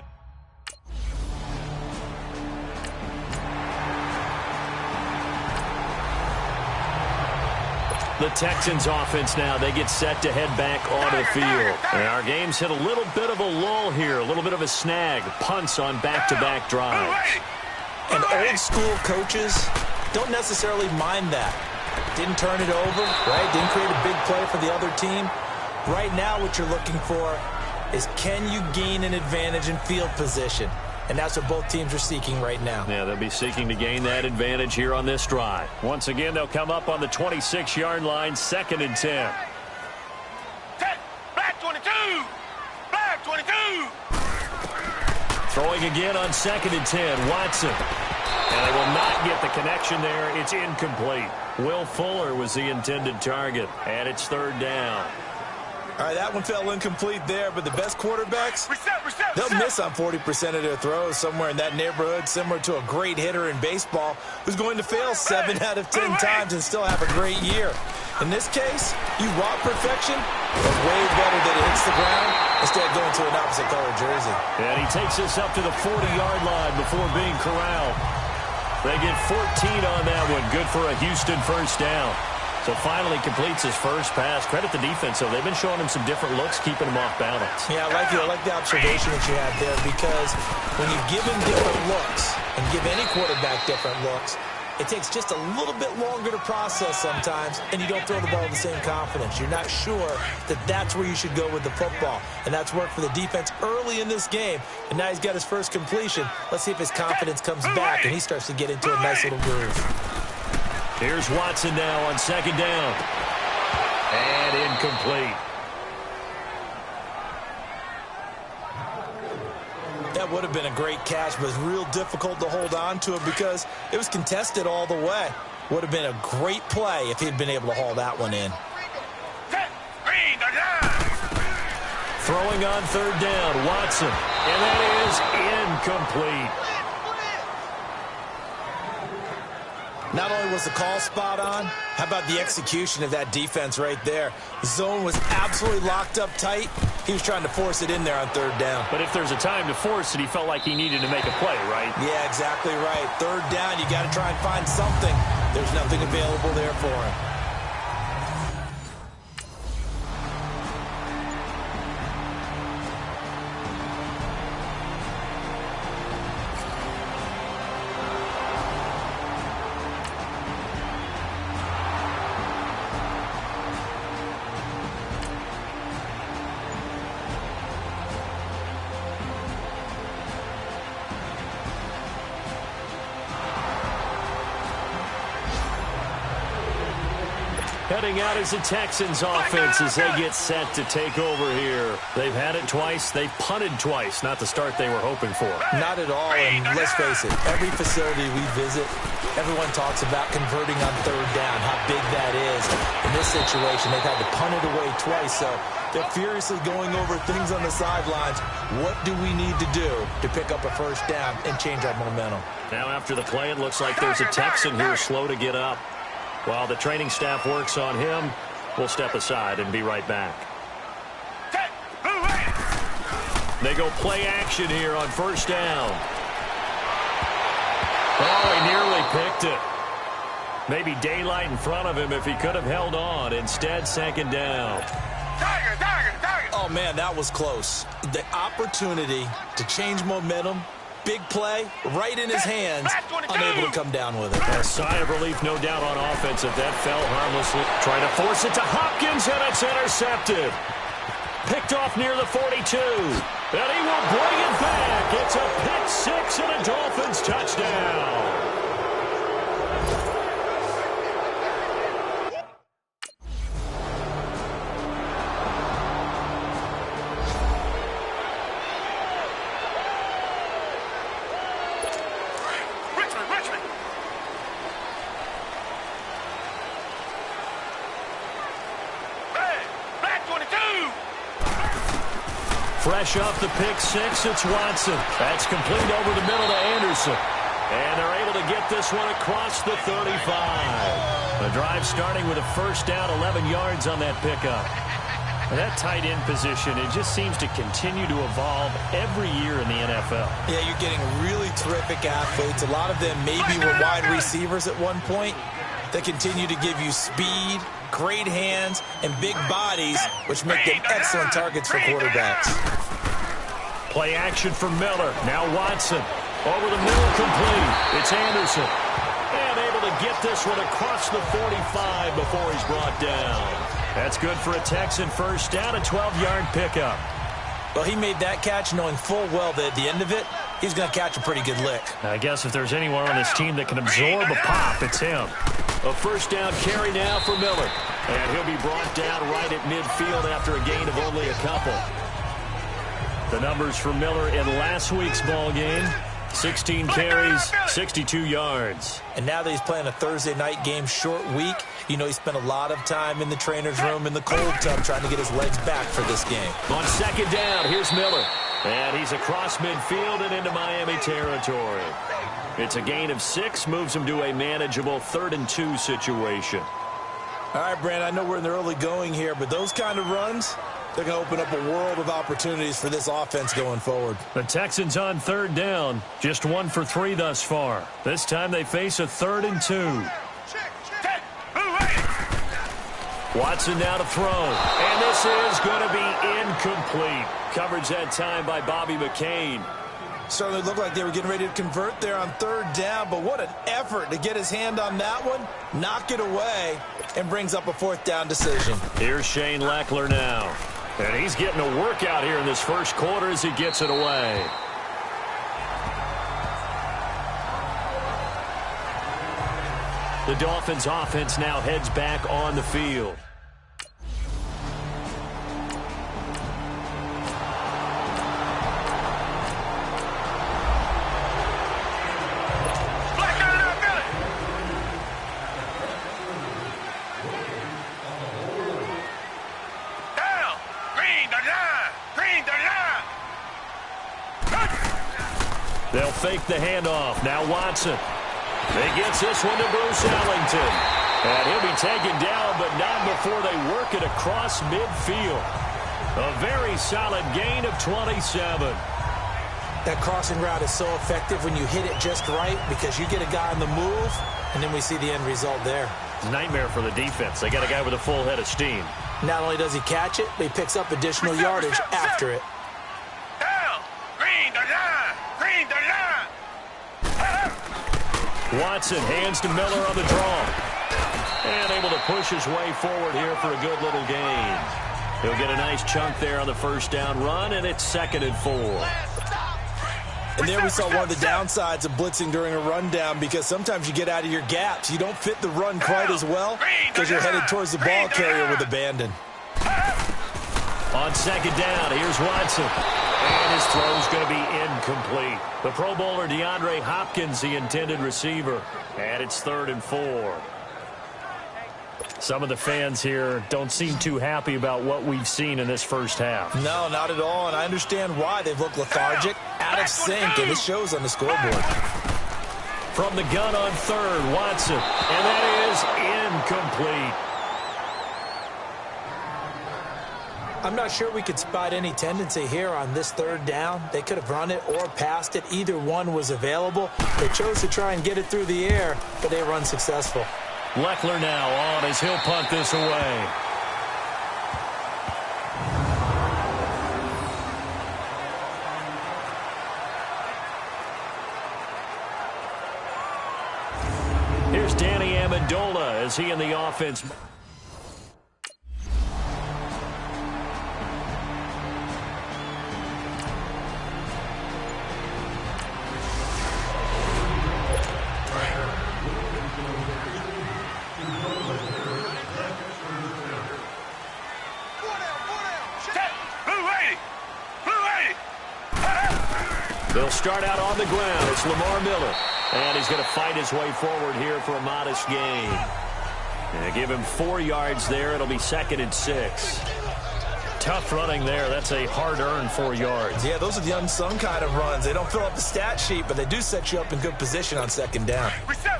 The Texans offense now, they get set to head back onto the field. And our game's hit a little bit of a lull here, a little bit of a snag. Punts on back-to-back drives. And old school coaches don't necessarily mind that. Didn't turn it over, right? Didn't create a big play for the other team. Right now what you're looking for is, can you gain an advantage in field position? And that's what both teams are seeking right now. Yeah, they'll be seeking to gain that advantage here on this drive. Once again, they'll come up on the 26-yard line, 2nd and 10. Black 22! Black 22! Throwing again on 2nd and 10, Watson. And they will not get the connection there. It's incomplete. Will Fuller was the intended target, and it's 3rd down. All right, that one fell incomplete there, but the best quarterbacks, they'll miss on 40% of their throws, somewhere in that neighborhood, similar to a great hitter in baseball who's going to fail 7 out of 10 times and still have a great year. In this case, you want perfection, but way better that it hits the ground instead of going to an opposite color jersey. And he takes us up to the 40-yard line before being corralled. They get 14 on that one. Good for a Houston first down. So finally completes his first pass. Credit the defense, though. They've been showing him some different looks, keeping him off balance. Yeah, I like the observation that you had there, because when you give him different looks and give any quarterback different looks, it takes just a little bit longer to process sometimes, and you don't throw the ball with the same confidence. You're not sure that that's where you should go with the football, and that's worked for the defense early in this game, and now he's got his first completion. Let's see if his confidence comes back, and he starts to get into a nice little groove. Here's Watson now on second down. And incomplete. That would have been a great catch, but it's real difficult to hold on to it because it was contested all the way. Would have been a great play if he'd been able to haul that one in. Throwing on third down, Watson. And that is incomplete. Not only was the call spot on, how about the execution of that defense right there? The zone was absolutely locked up tight. He was trying to force it in there on third down. But if there's a time to force it, he felt like he needed to make a play, right? Yeah, exactly right. Third down, you got to try and find something. There's nothing available there for him. Heading out is the Texans offense as they get set to take over here. They've had it twice. They've punted twice. Not the start they were hoping for. Not at all, and let's face it, every facility we visit, everyone talks about converting on third down, how big that is. In this situation, they've had to punt it away twice, so they're furiously going over things on the sidelines. What do we need to do to pick up a first down and change our momentum? Now after the play, it looks like there's a Texan who is slow to get up. While the training staff works on him, we'll step aside and be right back. They go play action here on first down. Oh, he nearly picked it. Maybe daylight in front of him if he could have held on. Instead, second down. Oh, man, that was close. The opportunity to change momentum, big play, right in his hands, unable to come down with it. A sigh of relief, no doubt, on offense if that fell harmlessly. Trying to force it to Hopkins, and it's intercepted. Picked off near the 42. And he will bring it back. It's a pick six and a Dolphins touchdown. Fresh off the pick six, it's Watson. That's complete over the middle to Anderson. And they're able to get this one across the 35. The drive starting with a first down, 11 yards on that pickup. And that tight end position, it just seems to continue to evolve every year in the NFL. Yeah, you're getting really terrific athletes. A lot of them maybe were wide receivers at one point. They continue to give you speed, great hands, and big bodies, which make them excellent targets for quarterbacks. Play action for Miller. Now Watson. Over the middle, complete. It's Anderson. And able to get this one across the 45 before he's brought down. That's good for a Texan first down, a 12-yard pickup. Well, he made that catch knowing full well that at the end of it, he's going to catch a pretty good lick. I guess if there's anyone on this team that can absorb a pop, it's him. A first down carry now for Miller. And he'll be brought down right at midfield after a gain of only a couple. The numbers for Miller in last week's ball game, 16 carries, 62 yards. And now that he's playing a Thursday night game, short week, you know he spent a lot of time in the trainer's room in the cold tub trying to get his legs back for this game. On second down, here's Miller. And he's across midfield and into Miami territory. It's a gain of 6, moves him to a manageable 3rd and 2 situation. All right, Brandon, I know we're in the early going here, but those kind of runs, They're going to open up a world of opportunities for this offense going forward. The Texans on third down. Just 1 for 3 thus far. This time they face a 3rd and 2. Watson now to throw. And this is going to be incomplete. Coverage that time by Bobby McCain. Certainly looked like they were getting ready to convert there on 3rd down, but what an effort to get his hand on that one, knock it away, and brings up a 4th down decision. Here's Shane Lechler now. And he's getting a workout here in this first quarter as he gets it away. The Dolphins offense now heads back on the field. They'll fake the handoff. Now Watson. He gets this one to Bruce Ellington. And he'll be taken down, but not before they work it across midfield. A very solid gain of 27. That crossing route is so effective when you hit it just right because you get a guy on the move, and then we see the end result there. Nightmare for the defense. They got a guy with a full head of steam. Not only does he catch it, but he picks up additional yardage after it. Watson hands to Miller on the draw. And able to push his way forward here for a good little gain. He'll get a nice chunk there on the first down run, and it's 2nd and 4. And there we saw one of the downsides of blitzing during a rundown because sometimes you get out of your gaps. You don't fit the run quite as well because you're headed towards the ball carrier with abandon. On 2nd down, here's Watson. And his throw's going to be incomplete. The Pro Bowler DeAndre Hopkins, the intended receiver. And it's 3rd and 4. Some of the fans here don't seem too happy about what we've seen in this first half. No, not at all, and I understand why. They've looked lethargic, out of sync, and it shows on the scoreboard. From the gun on 3rd, Watson. And that is incomplete. I'm not sure we could spot any tendency here on this 3rd down. They could have run it or passed it. Either one was available. They chose to try and get it through the air, but they were unsuccessful. Lechler now on as he'll punt this away. Here's Danny Amendola as he in the offense. They'll start out on the ground. It's Lamar Miller. And he's going to fight his way forward here for a modest gain. And give him 4 yards there. It'll be 2nd and 6. Tough running there. That's a hard-earned 4 yards. Yeah, those are the unsung kind of runs. They don't fill up the stat sheet, but they do set you up in good position on 2nd down. Reset.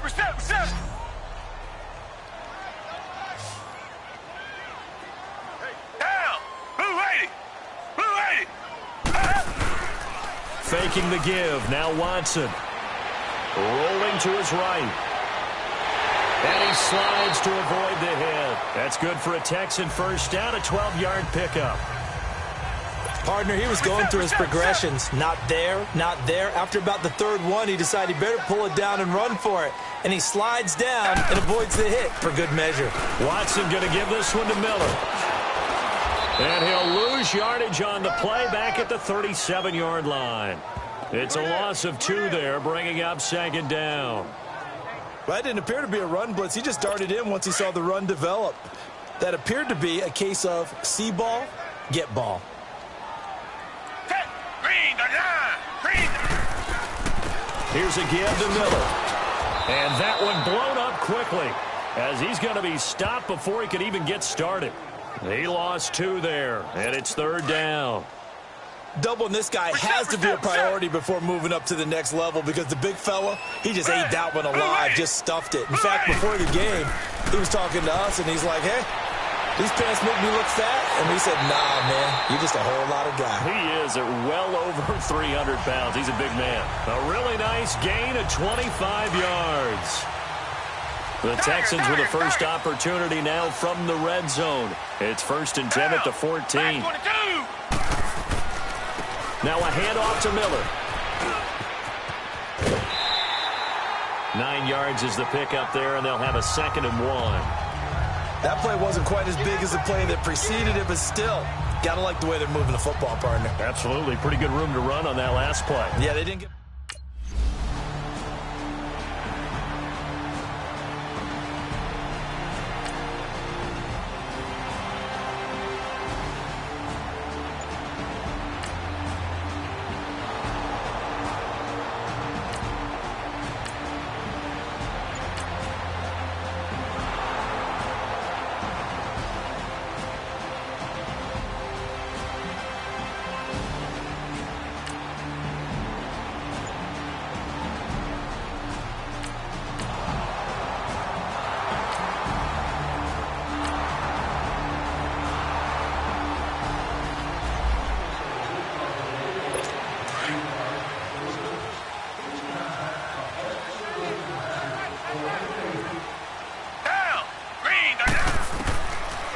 Faking the give. Now Watson. Rolling to his right. And he slides to avoid the hit. That's good for a Texan first down, a 12-yard pickup. Partner, he was going through his progressions. Not there, not there. After about the 3rd one, he decided he better pull it down and run for it. And he slides down and avoids the hit for good measure. Watson going to give this one to Miller. And he'll lose yardage on the play back at the 37-yard line. It's a loss of 2 there, bringing up 2nd down. Well, that didn't appear to be a run blitz. He just darted in once he saw the run develop. That appeared to be a case of see ball, get ball. Here's a give to Miller. And that one blown up quickly as he's going to be stopped before he could even get started. He lost 2 there, and it's 3rd down. Doubling this guy has to be a priority before moving up to the next level because the big fella, he just ate that one alive, just stuffed it. In fact, before the game, he was talking to us, and he's like, hey, These pants make me look fat. And we said, nah, man, you're just a whole lot of guy. He is at well over 300 pounds. He's a big man. A really nice gain of 25 yards. The Texans with the first opportunity now from the red zone. It's 1st and 10 at the 14. Now a handoff to Miller. 9 yards is the pickup there, and they'll have a 2nd and 1. That play wasn't quite as big as the play that preceded it, but still, got to like the way they're moving the football, partner. Absolutely. Pretty good room to run on that last play. Yeah, they didn't get...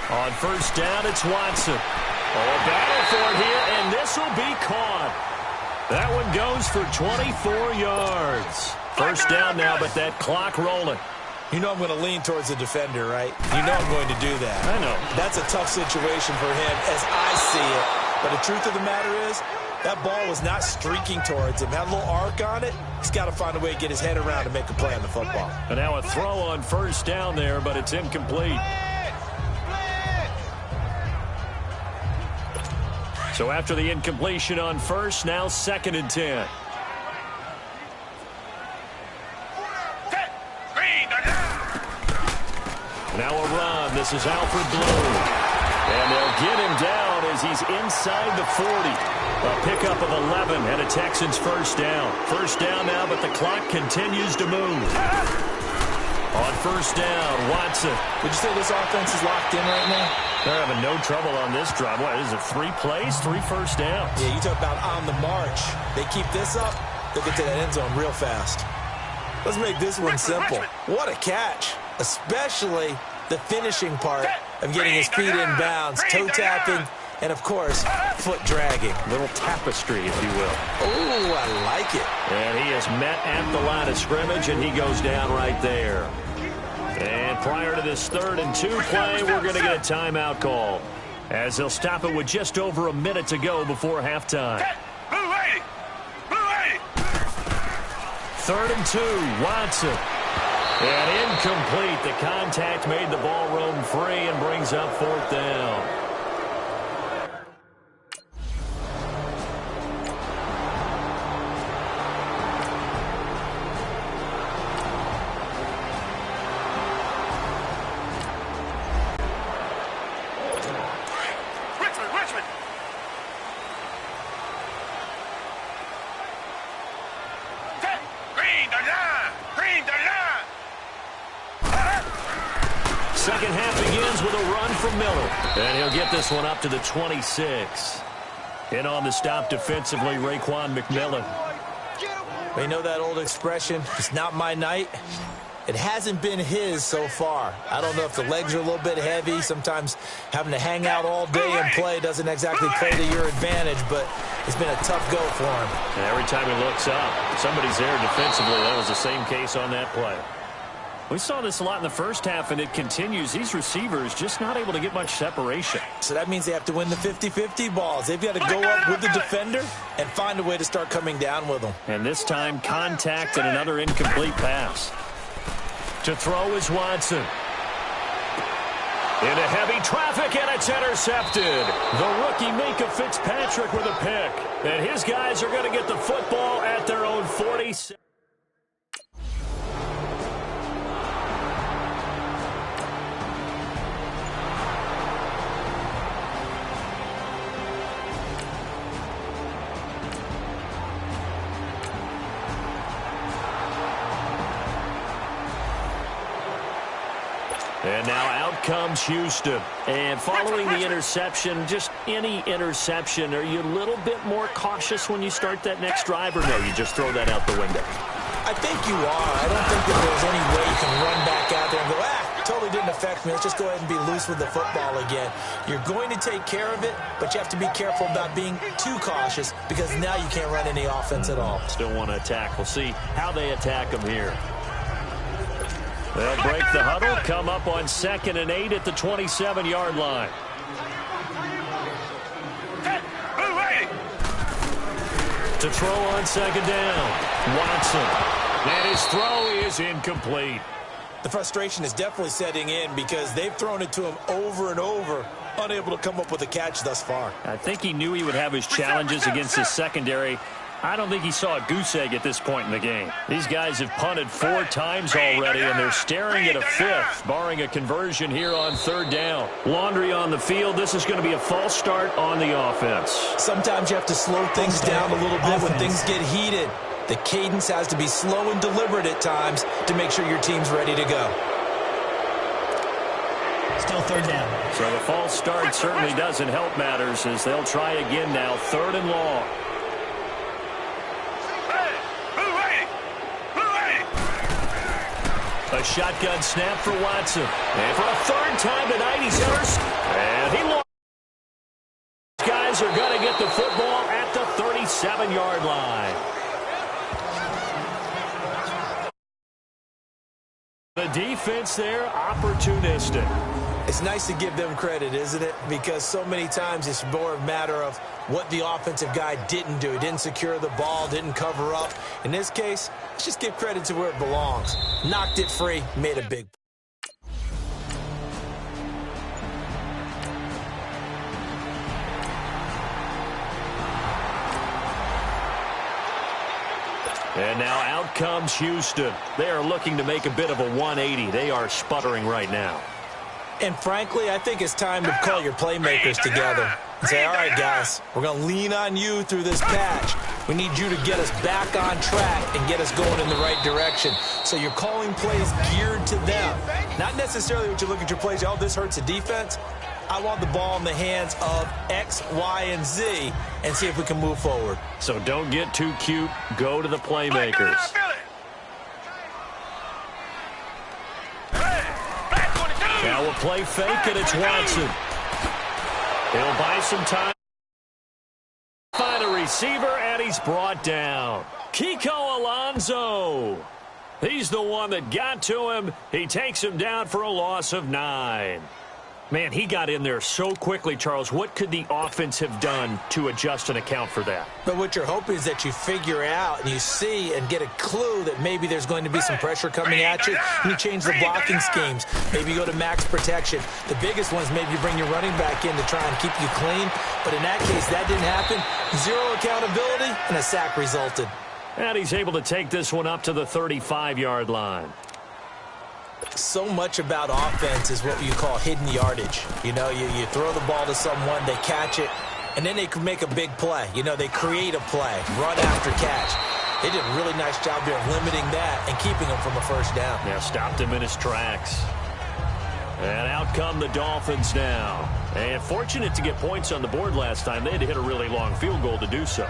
On 1st down, it's Watson. Oh, a battle for it here, and this will be caught. That one goes for 24 yards. 1st down now, but that clock rolling. You know I'm going to lean towards the defender, right? You know I'm going to do that. I know. That's a tough situation for him as I see it. But the truth of the matter is, that ball was not streaking towards him. Had a little arc on it. He's got to find a way to get his head around and make a play on the football. And now a throw on 1st down there, but it's incomplete. So after the incompletion on 1st, now 2nd and 10. Now a run. This is Alfred Blue. And they'll get him down as he's inside the 40. A pickup of 11 and a Texans 1st down. 1st down now, but the clock continues to move. On 1st down, Watson. Would you say this offense is locked in right now? They're having no trouble on this drive. What is it, 3 plays, 3 first downs? Yeah, you talk about on the march. They keep this up, they'll get to that end zone real fast. Let's make this one simple. What a catch, especially the finishing part of getting his feet in bounds, toe tapping, and, of course, foot dragging. Little tapestry, if you will. Ooh, I like it. And he is met at the line of scrimmage, and he goes down right there. And prior to this 3rd and 2 play, we're going to get a timeout call, as they'll stop it with just over a minute to go before halftime. 3rd and 2, Watson. And incomplete. The contact made the ball roam free and brings up 4th down. Second half begins with a run from Miller. And he'll get this one up to the 26. In on the stop defensively, Raekwon McMillan. We know that old expression, it's not my night. It hasn't been his so far. I don't know if the legs are a little bit heavy. Sometimes having to hang out all day and play doesn't exactly play to your advantage, but it's been a tough go for him. And every time he looks up, somebody's there defensively. That was the same case on that play. We saw this a lot in the first half, and it continues. These receivers just not able to get much separation. So that means they have to win the 50-50 balls. They've got to go up with the defender and find a way to start coming down with them. And this time, contact and another incomplete pass. To throw is Watson. Into heavy traffic, and it's intercepted. The rookie Minka Fitzpatrick with a pick. And his guys are going to get the football at their own 46. And now out comes Houston. And following the interception, just any interception, are you a little bit more cautious when you start that next drive, or no, you just throw that out the window? I think you are. I don't think that there's any way you can run back out there and go, totally didn't affect me. Let's just go ahead and be loose with the football again. You're going to take care of it, but you have to be careful about being too cautious because now you can't run any offense at all. Still want to attack. We'll see how they attack them here. They'll break the huddle, come up on 2nd and 8 at the 27-yard line. To throw on 2nd down, Watson. And his throw is incomplete. The frustration is definitely setting in because they've thrown it to him over and over, unable to come up with a catch thus far. I think he knew he would have his challenges against his secondary. I don't think he saw a goose egg at this point in the game. These guys have punted 4 times already, and they're staring at a 5th, barring a conversion here on 3rd down. Laundry on the field. This is going to be a false start on the offense. Sometimes you have to slow things down a little bit when things get heated. The cadence has to be slow and deliberate at times to make sure your team's ready to go. Still 3rd down. So the false start certainly doesn't help matters as they'll try again now, 3rd and long. A shotgun snap for Watson. And for a 3rd time tonight, he's enters. And he lost. These guys are going to get the football at the 37-yard line. The defense there, opportunistic. It's nice to give them credit, isn't it? Because so many times it's more a matter of what the offensive guy didn't do. He didn't secure the ball, didn't cover up. In this case, let's just give credit to where it belongs. Knocked it free, made a big. And now out comes Houston. They are looking to make a bit of a 180. They are sputtering right now. And frankly, I think it's time to call your playmakers together and say, all right, guys, we're going to lean on you through this patch. We need you to get us back on track and get us going in the right direction. So you're calling plays geared to them. Not necessarily what you look at your plays, oh, this hurts the defense. I want the ball in the hands of X, Y, and Z and see if we can move forward. So don't get too cute. Go to the playmakers. Now we'll play fake, and it's Watson. He'll buy some time. Find a receiver, and he's brought down. Kiko Alonso. He's the one that got to him. He takes him down for a loss of 9. Man, he got in there so quickly, Charles. What could the offense have done to adjust and account for that? But what you're hoping is that you figure out and you see and get a clue that maybe there's going to be some pressure coming at you, and you change the blocking schemes. Maybe you go to max protection. The biggest one is maybe you bring your running back in to try and keep you clean. But in that case, that didn't happen. 0 accountability, and a sack resulted. And he's able to take this one up to the 35-yard line. So much about offense is what you call hidden yardage. You know, you throw the ball to someone, they catch it, and then they can make a big play. You know, they create a play, run after catch. They did a really nice job there of limiting that and keeping him from a 1st down. Yeah, stopped him in his tracks. And out come the Dolphins now. And fortunate to get points on the board last time. They had to hit a really long field goal to do so.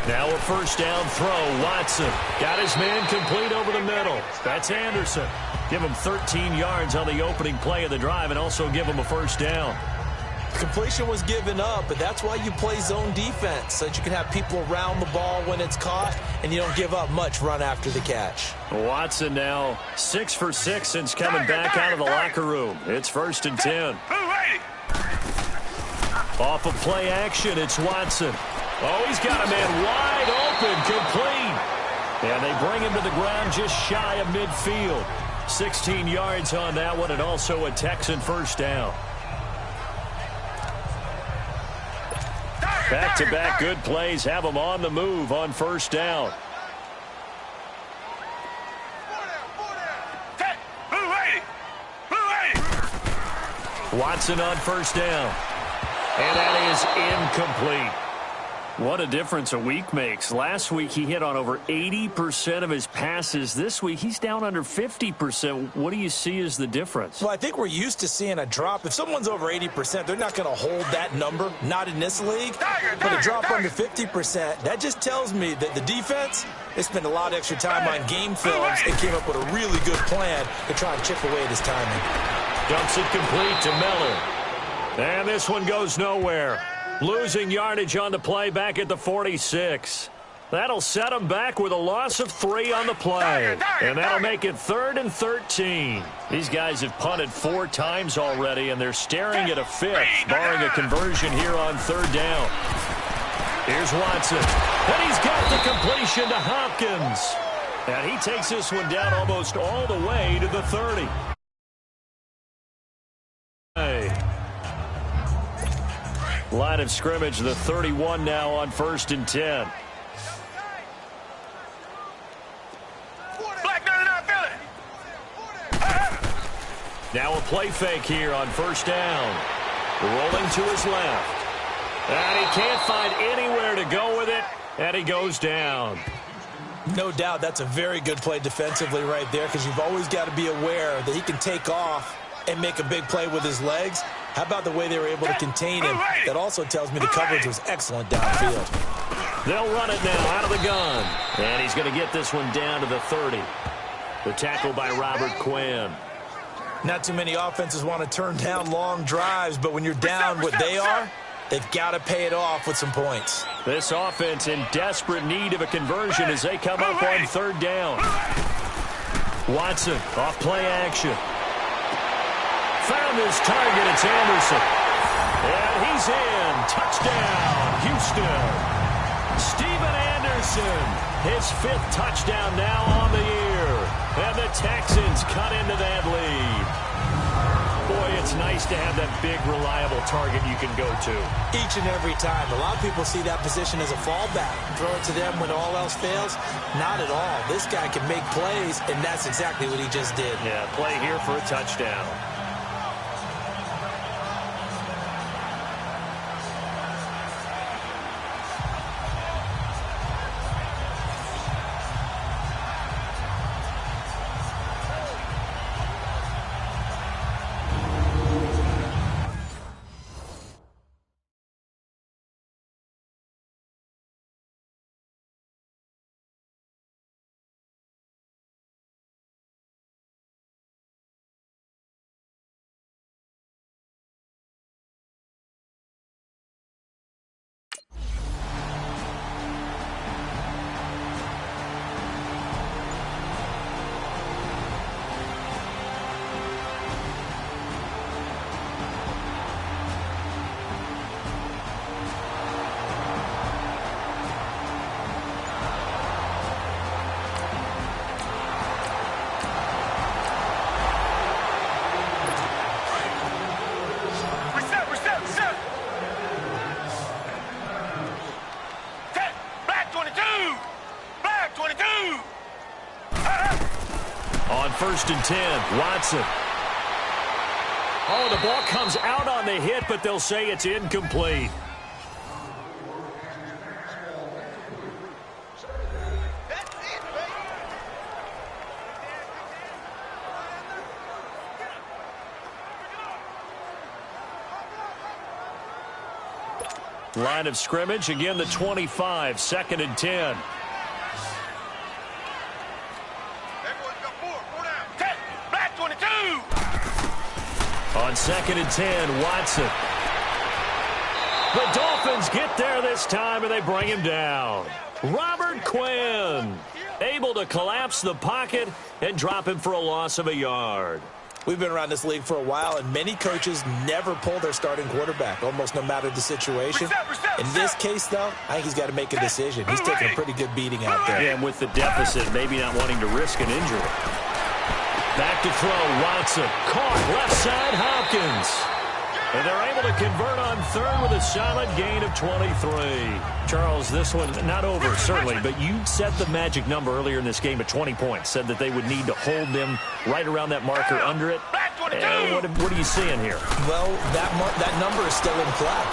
Now a 1st down throw. Watson got his man complete over the middle. That's Anderson. Give him 13 yards on the opening play of the drive and also give him a 1st down. Completion was given up, but that's why you play zone defense, so that you can have people around the ball when it's caught and you don't give up much run after the catch. Watson now 6 for 6 since coming back out of the locker room. It's 1st and 10. Off of play action, it's Watson. Oh, he's got a man wide open, complete. And they bring him to the ground just shy of midfield. 16 yards on that one, and also a Texan 1st down. Back-to-back good plays have them on the move on first down. Watson on first down. And that is incomplete. What a difference a week makes. Last week he hit on over 80% of his passes. This week he's down under 50%. What do you see as the difference? Well, I think we're used to seeing a drop. If someone's over 80%, they're not going to hold that number. Not in this league. But a drop under 50%, that just tells me that the defense, they spent a lot of extra time on game films and came up with a really good plan to try and chip away at his timing. Dumps it complete to Miller. And this one goes nowhere. Losing yardage on the play back at the 46. That'll set them back with a loss of 3 on the play. And that'll make it 3rd and 13. These guys have punted 4 times already, and they're staring at a 5th, barring a conversion here on 3rd down. Here's Watson. And he's got the completion to Hopkins. And he takes this one down almost all the way to the 30. Line of scrimmage, the 31 now on 1st and 10. Now a play fake here on 1st down. Rolling to his left. And he can't find anywhere to go with it, and he goes down. No doubt that's a very good play defensively right there, because you've always got to be aware that he can take off and make a big play with his legs. How about the way they were able to contain him? That also tells me the coverage was excellent downfield. They'll run it now out of the gun. And he's going to get this one down to the 30. The tackle by Robert Quinn. Not too many offenses want to turn down long drives, but when you're down what they are, they've got to pay it off with some points. This offense in desperate need of a conversion as they come up on 3rd down. Watson off play action. Found his target, it's Anderson. And he's in. Touchdown, Houston. Steven Anderson, his 5th touchdown now on the year. And the Texans cut into that lead. Boy, it's nice to have that big, reliable target you can go to. Each and every time. A lot of people see that position as a fallback. Throw it to them when all else fails. Not at all. This guy can make plays, and that's exactly what he just did. Yeah, play here for a touchdown. On 1st and 10, Watson. Oh, the ball comes out on the hit, but they'll say it's incomplete. Line of scrimmage, again the 25, 2nd and 10. On 2nd and 10, Watson. The Dolphins get there this time, and they bring him down. Robert Quinn able to collapse the pocket and drop him for a loss of a yard. We've been around this league for a while, and many coaches never pull their starting quarterback, almost no matter the situation. In this case, though, I think he's got to make a decision. He's taking a pretty good beating out there. Yeah, and with the deficit, maybe not wanting to risk an injury. Back to throw, Watson. Caught, left side, Hopkins. And they're able to convert on third with a solid gain of 23. Charles, this one not over, certainly, but you set the magic number earlier in this game at 20 points. Said that they would need to hold them right around that marker under it. And what are you seeing here? Well, that number is still in play.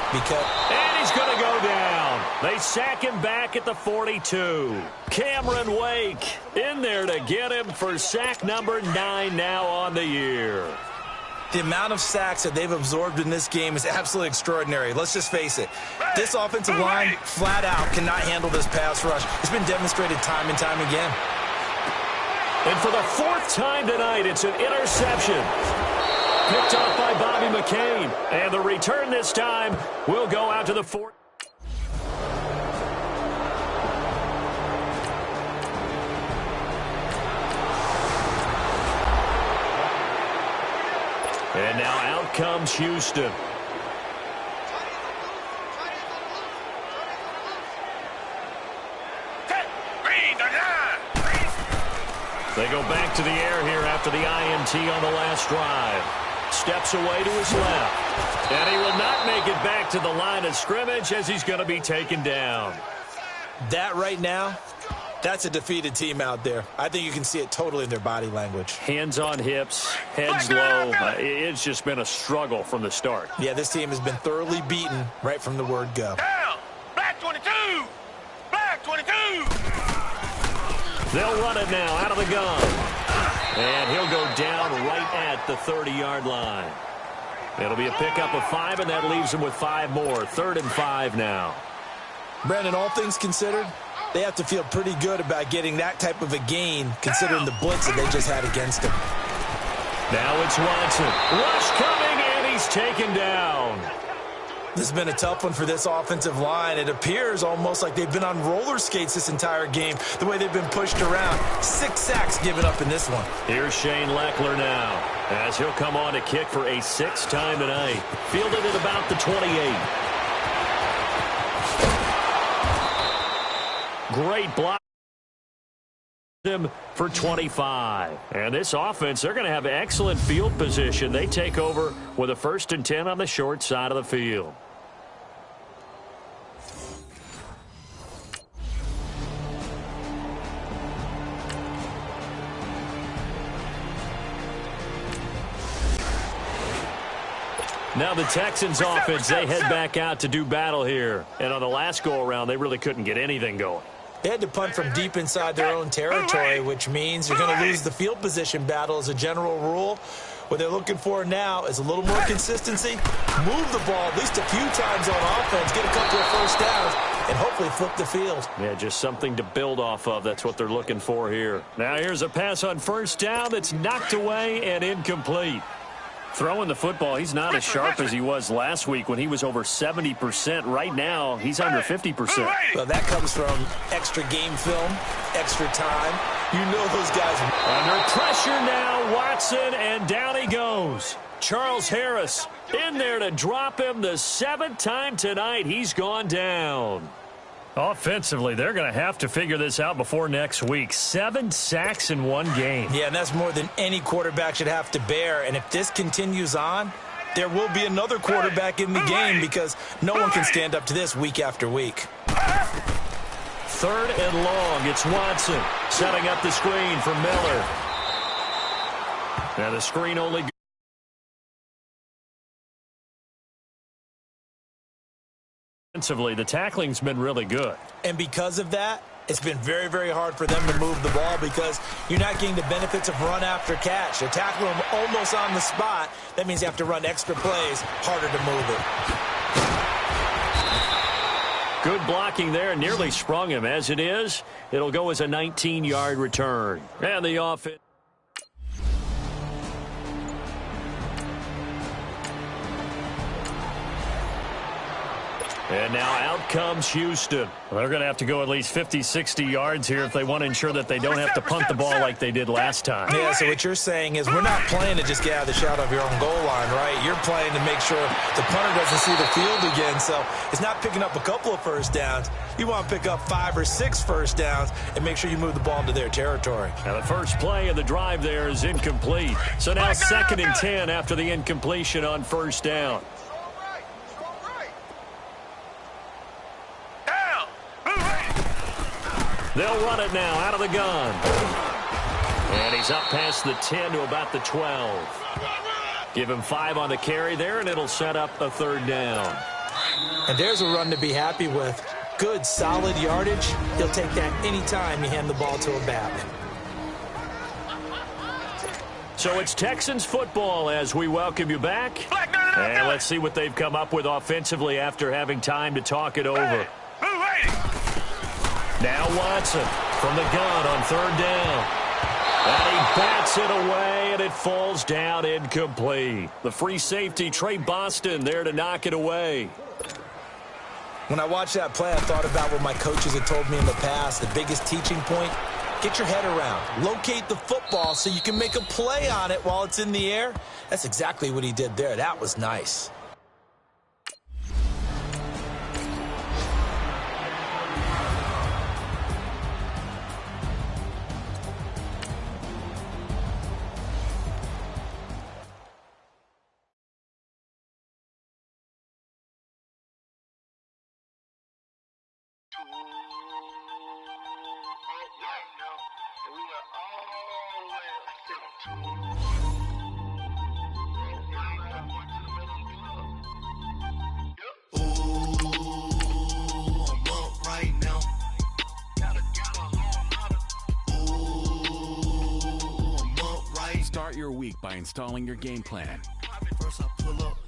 And he's going to go down. They sack him back at the 42. Cameron Wake in there to get him for sack number 9 now on the year. The amount of sacks that they've absorbed in this game is absolutely extraordinary. Let's just face it. This offensive line, flat out, cannot handle this pass rush. It's been demonstrated time and time again. And for the 4th time tonight, it's an interception. Picked off by Bobby McCain. And the return this time will go out to the 4th. And now out comes Houston. They go back to the air here after the INT on the last drive. Steps away to his left. And he will not make it back to the line of scrimmage as he's going to be taken down. That right now, that's a defeated team out there. I think you can see it totally in their body language. Hands on hips, heads low. It's just been a struggle from the start. Yeah, this team has been thoroughly beaten right from the word go. Down! Black 22! Black 22! They'll run it now out of the gun. And he'll go down right at the 30-yard line. It'll be a pickup of 5, and that leaves him with 5 more. 3rd and 5 now. Brandon, all things considered, they have to feel pretty good about getting that type of a gain, considering the blitz that they just had against them. Now it's Watson. Rush coming, and he's taken down. This has been a tough one for this offensive line. It appears almost like they've been on roller skates this entire game, the way they've been pushed around. 6 sacks given up in this one. Here's Shane Leckler now, as he'll come on to kick for a 6th time tonight. Fielded at about the 28. Great block him for 25. And this offense, they're going to have excellent field position. They take over with a 1st and 10 on the short side of the field. Now the Texans offense, they head back out to do battle here. And on the last go-around, they really couldn't get anything going. They had to punt from deep inside their own territory, which means you're going to lose the field position battle as a general rule. What they're looking for now is a little more consistency, move the ball at least a few times on offense, get a couple of first downs, and hopefully flip the field. Yeah, just something to build off of. That's what they're looking for here. Now here's a pass on 1st down that's knocked away and incomplete. Throwing the football, he's not as sharp as he was last week when he was over 70%. Right now, he's under 50%. Well, that comes from extra game film, extra time. You know those guys. Under pressure now, Watson, and down he goes. Charles Harris in there to drop him the 7th time tonight. He's gone down. Offensively, they're going to have to figure this out before next week. 7 sacks in one game. Yeah, and that's more than any quarterback should have to bear. And if this continues on, there will be another quarterback in the game because no one can stand up to this week after week. 3rd and long. It's Watson setting up the screen for Miller. Now the screen only goes. Offensively, the tackling's been really good. And because of that, it's been very, very hard for them to move the ball because you're not getting the benefits of run after catch. You tackle them almost on the spot. That means you have to run extra plays, harder to move it. Good blocking there, nearly sprung him. As it is, it'll go as a 19-yard return. And the offense. And now out comes Houston. Well, they're going to have to go at least 50, 60 yards here if they want to ensure that they don't have to punt the ball like they did last time. Yeah, so what you're saying is we're not playing to just get out of the shadow of your own goal line, right? You're playing to make sure the punter doesn't see the field again. So it's not picking up a couple of first downs. You want to pick up 5 or 6 first downs and make sure you move the ball into their territory. Now the first play of the drive there is incomplete. So now 2nd and 10 after the incompletion on 1st down. They'll run it now out of the gun. And he's up past the 10 to about the 12. Give him 5 on the carry there, and it'll set up a 3rd down. And there's a run to be happy with. Good, solid yardage. He'll take that anytime you hand the ball to a back. So it's Texans football as we welcome you back. And let's see what they've come up with offensively after having time to talk it over. Now Watson from the gun on 3rd down. And he bats it away, and it falls down incomplete. The free safety, Trey Boston, there to knock it away. When I watched that play, I thought about what my coaches had told me in the past. The biggest teaching point, get your head around. Locate the football so you can make a play on it while it's in the air. That's exactly what he did there. That was nice. Start your week by installing your game plan. First I pull up,